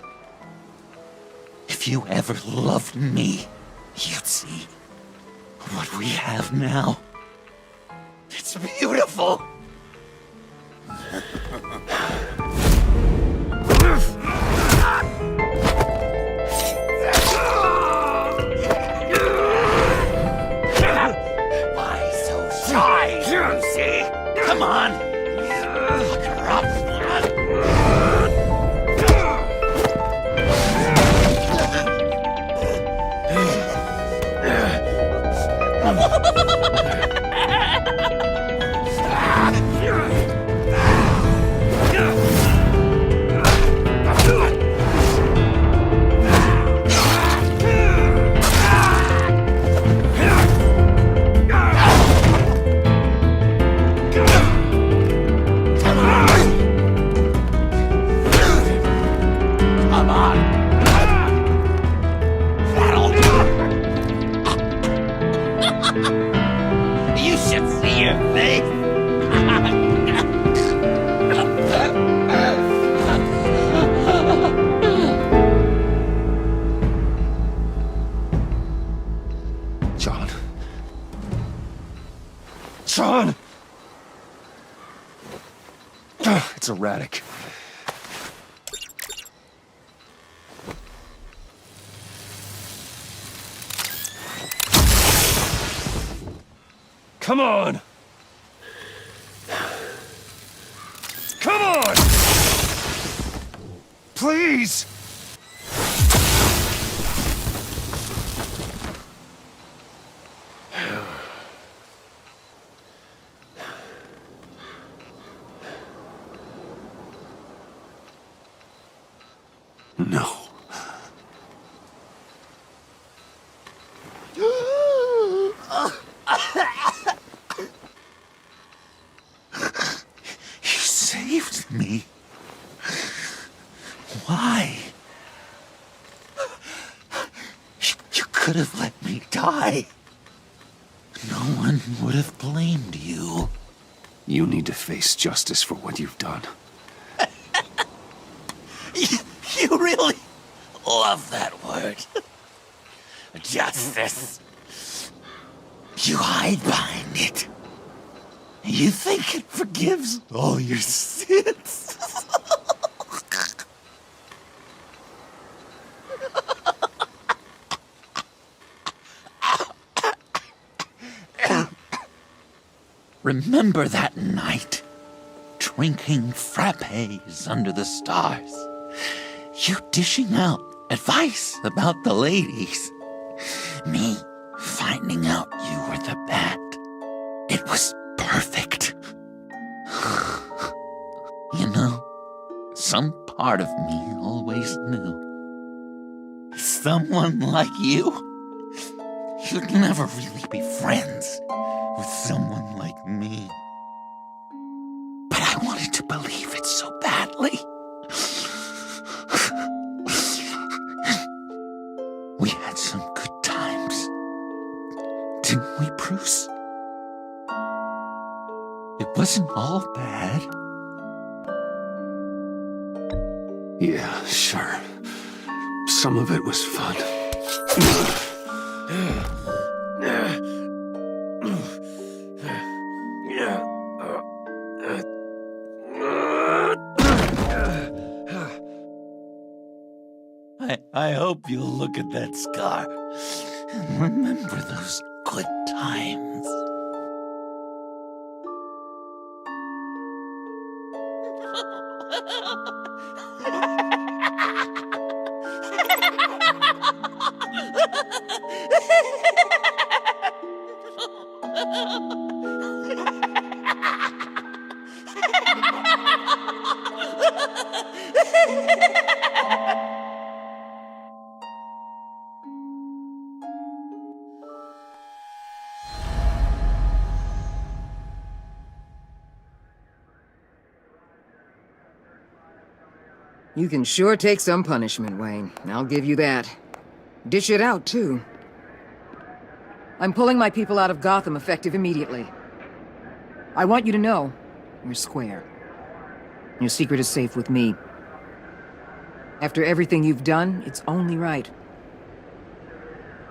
If you ever loved me, you'd see what we have now. It's beautiful. Lucy, come on! Look her up! You should see your face. John. John! It's erratic. Come on! Come on! Please! No. Saved me. Why? You could have let me die. No one would have blamed you. You need to face justice for what you've done. You really love that word. Justice. You hide behind it. You think it forgives all your sins? Remember that night, drinking frappes under the stars? You dishing out advice about the ladies. Me finding out you were the bat. It was perfect. You know, some part of me always knew. Someone like you, you'd never really be friends with someone like me. But I wanted to believe it so badly. We had some good times, didn't we, Bruce? It wasn't all bad. Yeah, sure. Some of it was fun. I hope you'll look at that scar and remember those good times. You can sure take some punishment, Wayne. I'll give you that. Dish it out, too. I'm pulling my people out of Gotham effective immediately. I want you to know, you're square. Your secret is safe with me. After everything you've done, it's only right.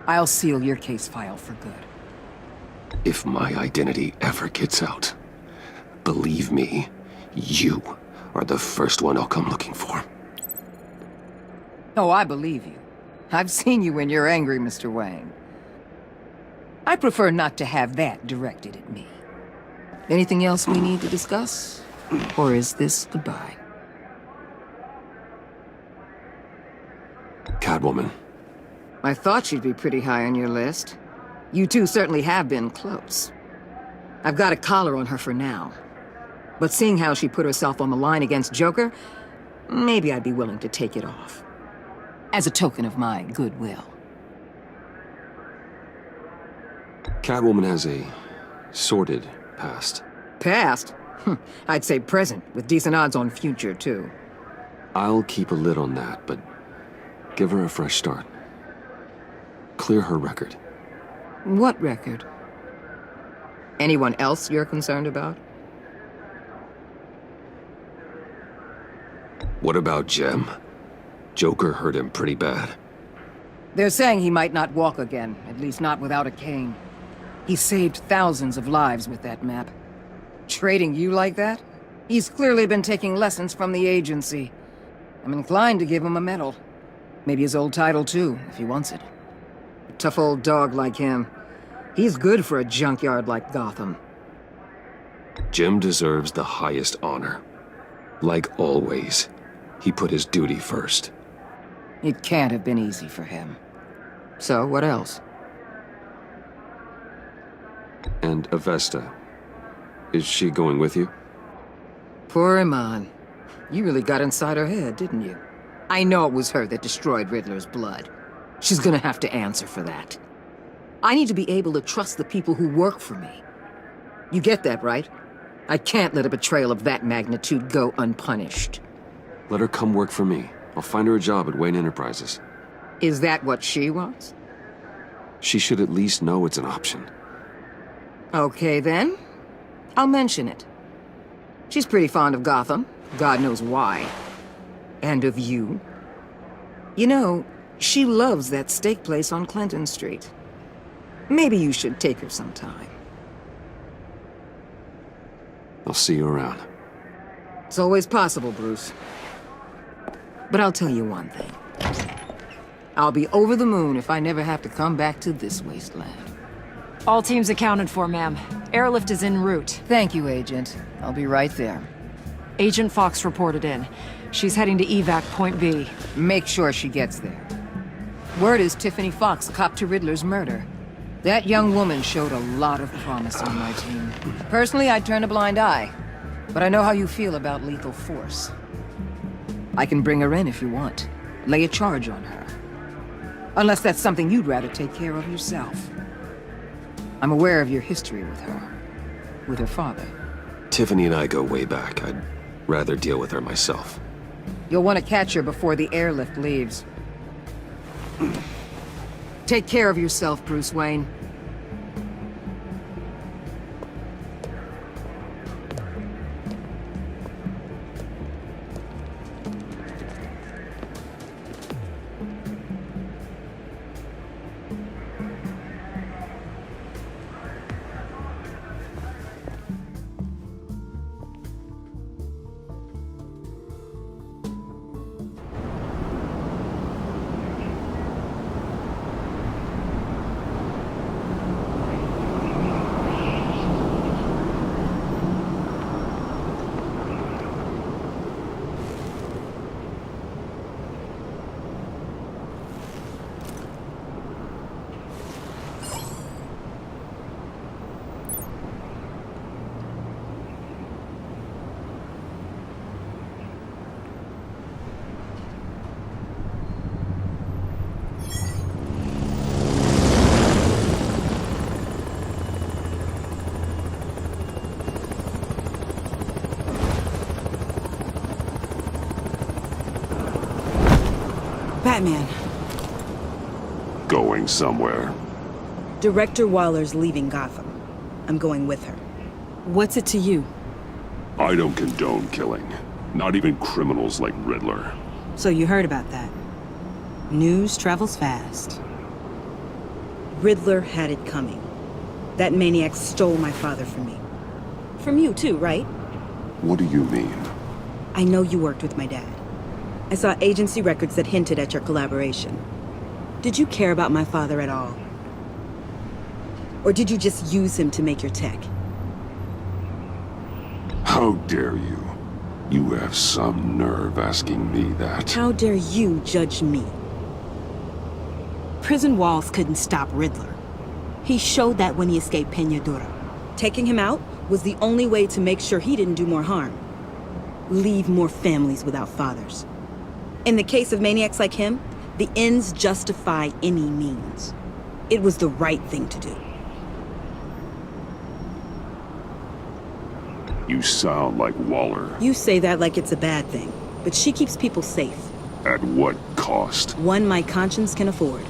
I'll seal your case file for good. If my identity ever gets out, believe me, you are the first one I'll come looking for. Oh, I believe you. I've seen you when you're angry, Mr. Wayne. I prefer not to have that directed at me. Anything else we need to discuss? Or is this goodbye? Catwoman. I thought she'd be pretty high on your list. You two certainly have been close. I've got a collar on her for now. But seeing how she put herself on the line against Joker, maybe I'd be willing to take it off. As a token of my goodwill. Catwoman has a sordid past. Past? I'd say present, with decent odds on future, too. I'll keep a lid on that, but give her a fresh start. Clear her record. What record? Anyone else you're concerned about? What about Jem? Joker hurt him pretty bad. They're saying he might not walk again, at least not without a cane. He saved thousands of lives with that map. Trading you like that? He's clearly been taking lessons from the agency. I'm inclined to give him a medal. Maybe his old title too, if he wants it. A tough old dog like him. He's good for a junkyard like Gotham. Jem deserves the highest honor. Like always, he put his duty first. It can't have been easy for him. So, what else? And Avesta. Is she going with you? Poor Iman. You really got inside her head, didn't you? I know it was her that destroyed Riddler's blood. She's gonna have to answer for that. I need to be able to trust the people who work for me. You get that, right? I can't let a betrayal of that magnitude go unpunished. Let her come work for me. I'll find her a job at Wayne Enterprises. Is that what she wants? She should at least know it's an option. Okay, then. I'll mention it. She's pretty fond of Gotham. God knows why. And of you. You know, she loves that steak place on Clinton Street. Maybe you should take her sometime. I'll see you around. It's always possible, Bruce. But I'll tell you one thing. I'll be over the moon if I never have to come back to this wasteland. All teams accounted for, ma'am. Airlift is en route. Thank you, Agent. I'll be right there. Agent Fox reported in. She's heading to evac Point B. Make sure she gets there. Word is Tiffany Fox copped to Riddler's murder. That young woman showed a lot of promise on my team. Personally, I'd turn a blind eye. But I know how you feel about lethal force. I can bring her in if you want. Lay a charge on her. Unless that's something you'd rather take care of yourself. I'm aware of your history with her. With her father. Tiffany and I go way back. I'd rather deal with her myself. You'll want to catch her before the airlift leaves. Take care of yourself, Bruce Wayne. Batman. Going somewhere. Director Waller's leaving Gotham. I'm going with her. What's it to you? I don't condone killing. Not even criminals like Riddler. So you heard about that. News travels fast. Riddler had it coming. That maniac stole my father from me. From you too, right? What do you mean? I know you worked with my dad. I saw agency records that hinted at your collaboration. Did you care about my father at all? Or did you just use him to make your tech? How dare you? You have some nerve asking me that. How dare you judge me? Prison walls couldn't stop Riddler. He showed that when he escaped Peñadura. Taking him out was the only way to make sure he didn't do more harm. Leave more families without fathers. In the case of maniacs like him, the ends justify any means. It was the right thing to do. You sound like Waller. You say that like it's a bad thing, but she keeps people safe. At what cost? One my conscience can afford.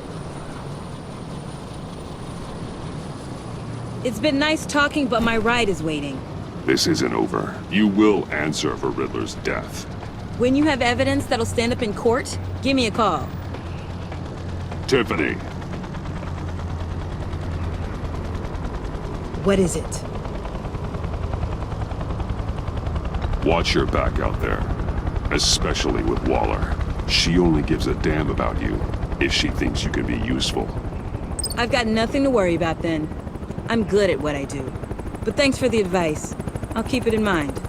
It's been nice talking, but my ride is waiting. This isn't over. You will answer for Riddler's death. When you have evidence that'll stand up in court, give me a call. Tiffany. What is it? Watch your back out there. Especially with Waller. She only gives a damn about you if she thinks you can be useful. I've got nothing to worry about then. I'm good at what I do. But thanks for the advice. I'll keep it in mind.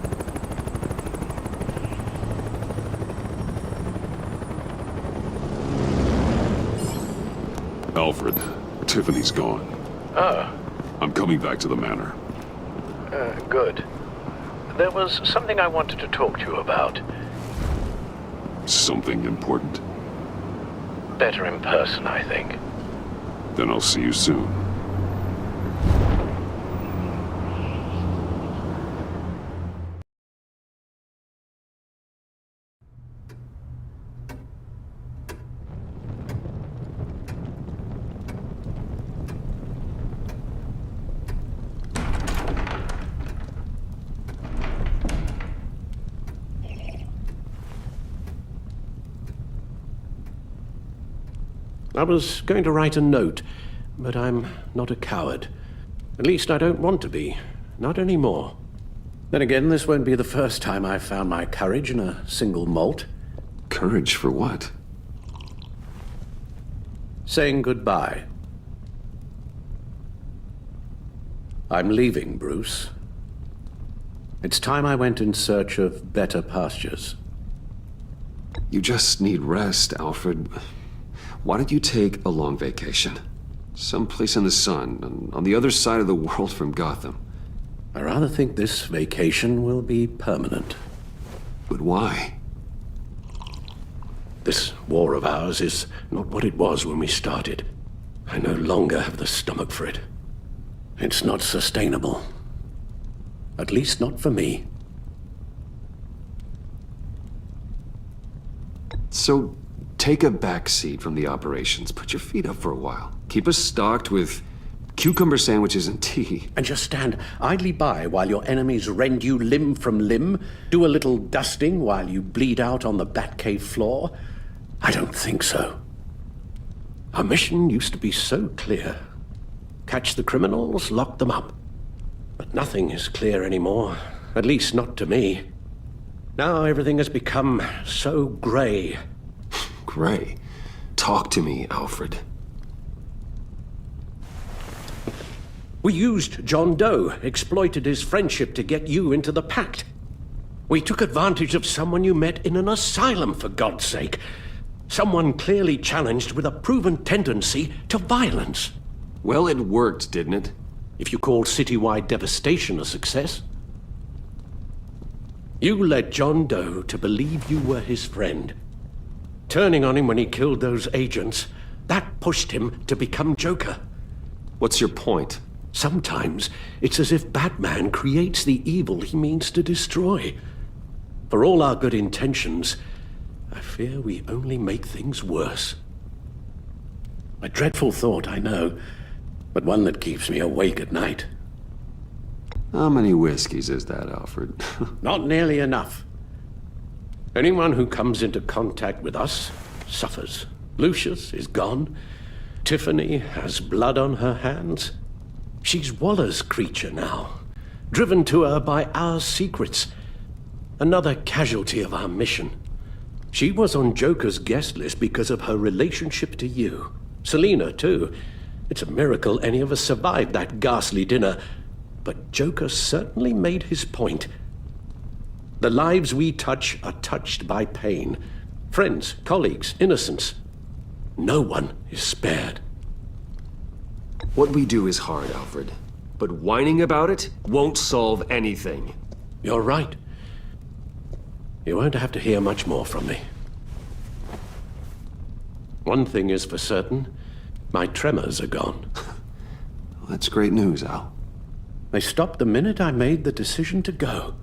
Alfred, Tiffany's gone. Ah. I'm coming back to the manor. Good. There was something I wanted to talk to you about. Something important? Better in person, I think. Then I'll see you soon. I was going to write a note, but I'm not a coward. At least I don't want to be. Not anymore. Then again, this won't be the first time I've found my courage in a single malt. Courage for what? Saying goodbye. I'm leaving, Bruce. It's time I went in search of better pastures. You just need rest, Alfred. Why don't you take a long vacation? Someplace in the sun, on the other side of the world from Gotham. I rather think this vacation will be permanent. But why? This war of ours is not what it was when we started. I no longer have the stomach for it. It's not sustainable. At least not for me. So, take a back seat from the operations. Put your feet up for a while. Keep us stocked with cucumber sandwiches and tea. And just stand idly by while your enemies rend you limb from limb? Do a little dusting while you bleed out on the Batcave floor? I don't think so. Our mission used to be so clear. Catch the criminals, lock them up. But nothing is clear anymore. At least not to me. Now everything has become so gray. Gray? Talk to me, Alfred. We used John Doe, exploited his friendship to get you into the pact. We took advantage of someone you met in an asylum, for God's sake. Someone clearly challenged with a proven tendency to violence. Well, it worked, didn't it? If you call citywide devastation a success. You led John Doe to believe you were his friend. Turning on him when he killed those agents, that pushed him to become Joker. What's your point? Sometimes it's as if Batman creates the evil he means to destroy. For all our good intentions, I fear we only make things worse. A dreadful thought, I know, but one that keeps me awake at night. How many whiskeys is that, Alfred? Not nearly enough. Anyone who comes into contact with us suffers. Lucius is gone. Tiffany has blood on her hands. She's Waller's creature now, driven to her by our secrets. Another casualty of our mission. She was on Joker's guest list because of her relationship to you. Selina, too. It's a miracle any of us survived that ghastly dinner. But Joker certainly made his point. The lives we touch are touched by pain. Friends, colleagues, innocents. No one is spared. What we do is hard, Alfred. But whining about it won't solve anything. You're right. You won't have to hear much more from me. One thing is for certain. My tremors are gone. Well, that's great news, Al. They stopped the minute I made the decision to go.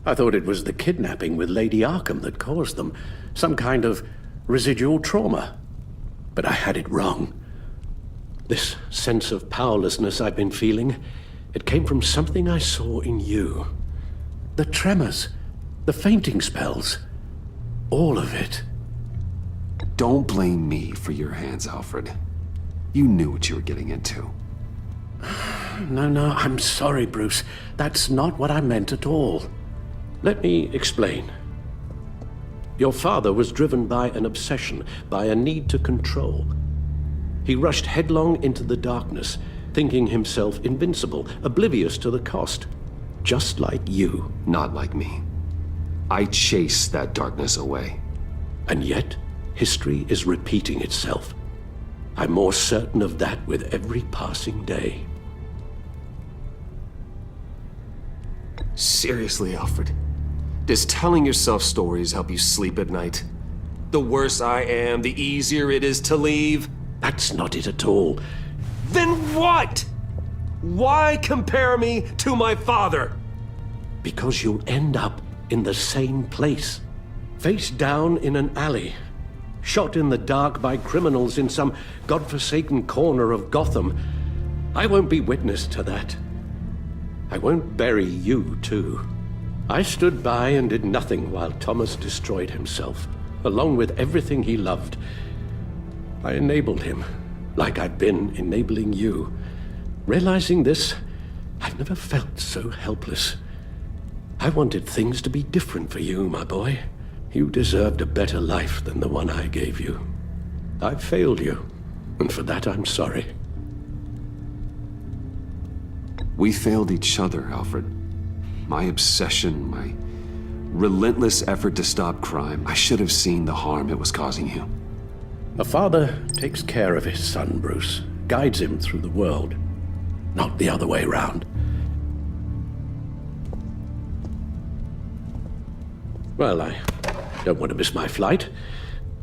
I thought it was the kidnapping with Lady Arkham that caused them. Some kind of residual trauma. But I had it wrong. This sense of powerlessness I've been feeling, it came from something I saw in you. The tremors, the fainting spells, all of it. Don't blame me for your hands, Alfred. You knew what you were getting into. No, I'm sorry, Bruce. That's not what I meant at all. Let me explain. Your father was driven by an obsession, by a need to control. He rushed headlong into the darkness, thinking himself invincible, oblivious to the cost. Just like you. Not like me. I chased that darkness away. And yet, history is repeating itself. I'm more certain of that with every passing day. Seriously, Alfred? Does telling yourself stories help you sleep at night? The worse I am, the easier it is to leave? That's not it at all. Then what? Why compare me to my father? Because you'll end up in the same place. Face down in an alley. Shot in the dark by criminals in some godforsaken corner of Gotham. I won't be witness to that. I won't bury you, too. I stood by and did nothing while Thomas destroyed himself, along with everything he loved. I enabled him, like I've been enabling you. Realizing this, I've never felt so helpless. I wanted things to be different for you, my boy. You deserved a better life than the one I gave you. I failed you, and for that I'm sorry. We failed each other, Alfred. My obsession, my relentless effort to stop crime. I should have seen the harm it was causing you. A father takes care of his son, Bruce, guides him through the world, not the other way round. Well, I don't want to miss my flight.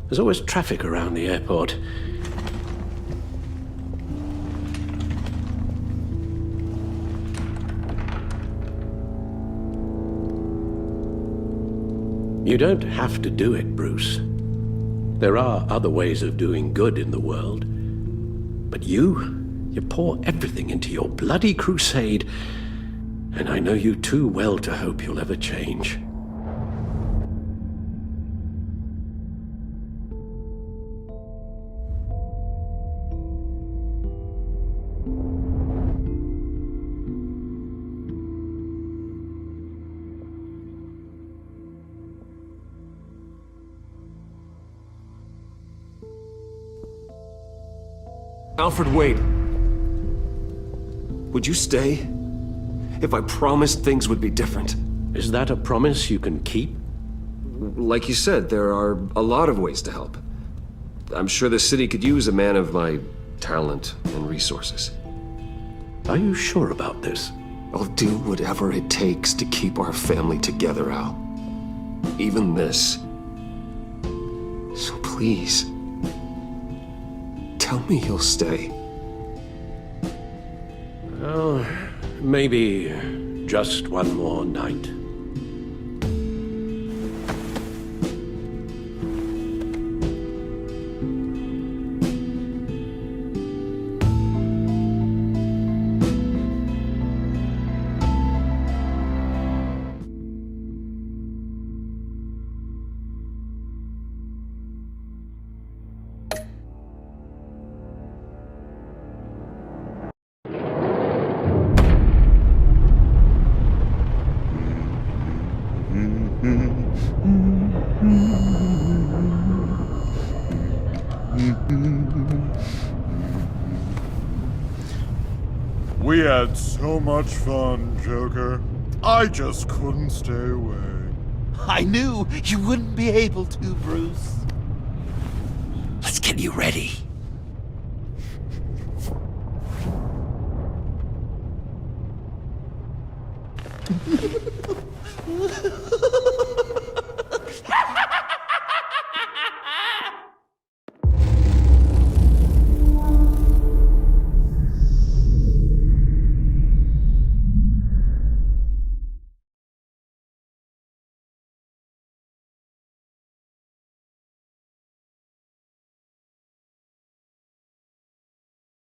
There's always traffic around the airport. You don't have to do it, Bruce. There are other ways of doing good in the world. But you pour everything into your bloody crusade, and I know you too well to hope you'll ever change. Alfred, wait. Would you stay? If I promised things would be different. Is that a promise you can keep? Like you said, there are a lot of ways to help. I'm sure the city could use a man of my talent and resources. Are you sure about this? I'll do whatever it takes to keep our family together, Al. Even this. So please, tell me you'll stay. Well, maybe just one more night. We had so much fun, Joker. I just couldn't stay away. I knew you wouldn't be able to, Bruce. Let's get you ready.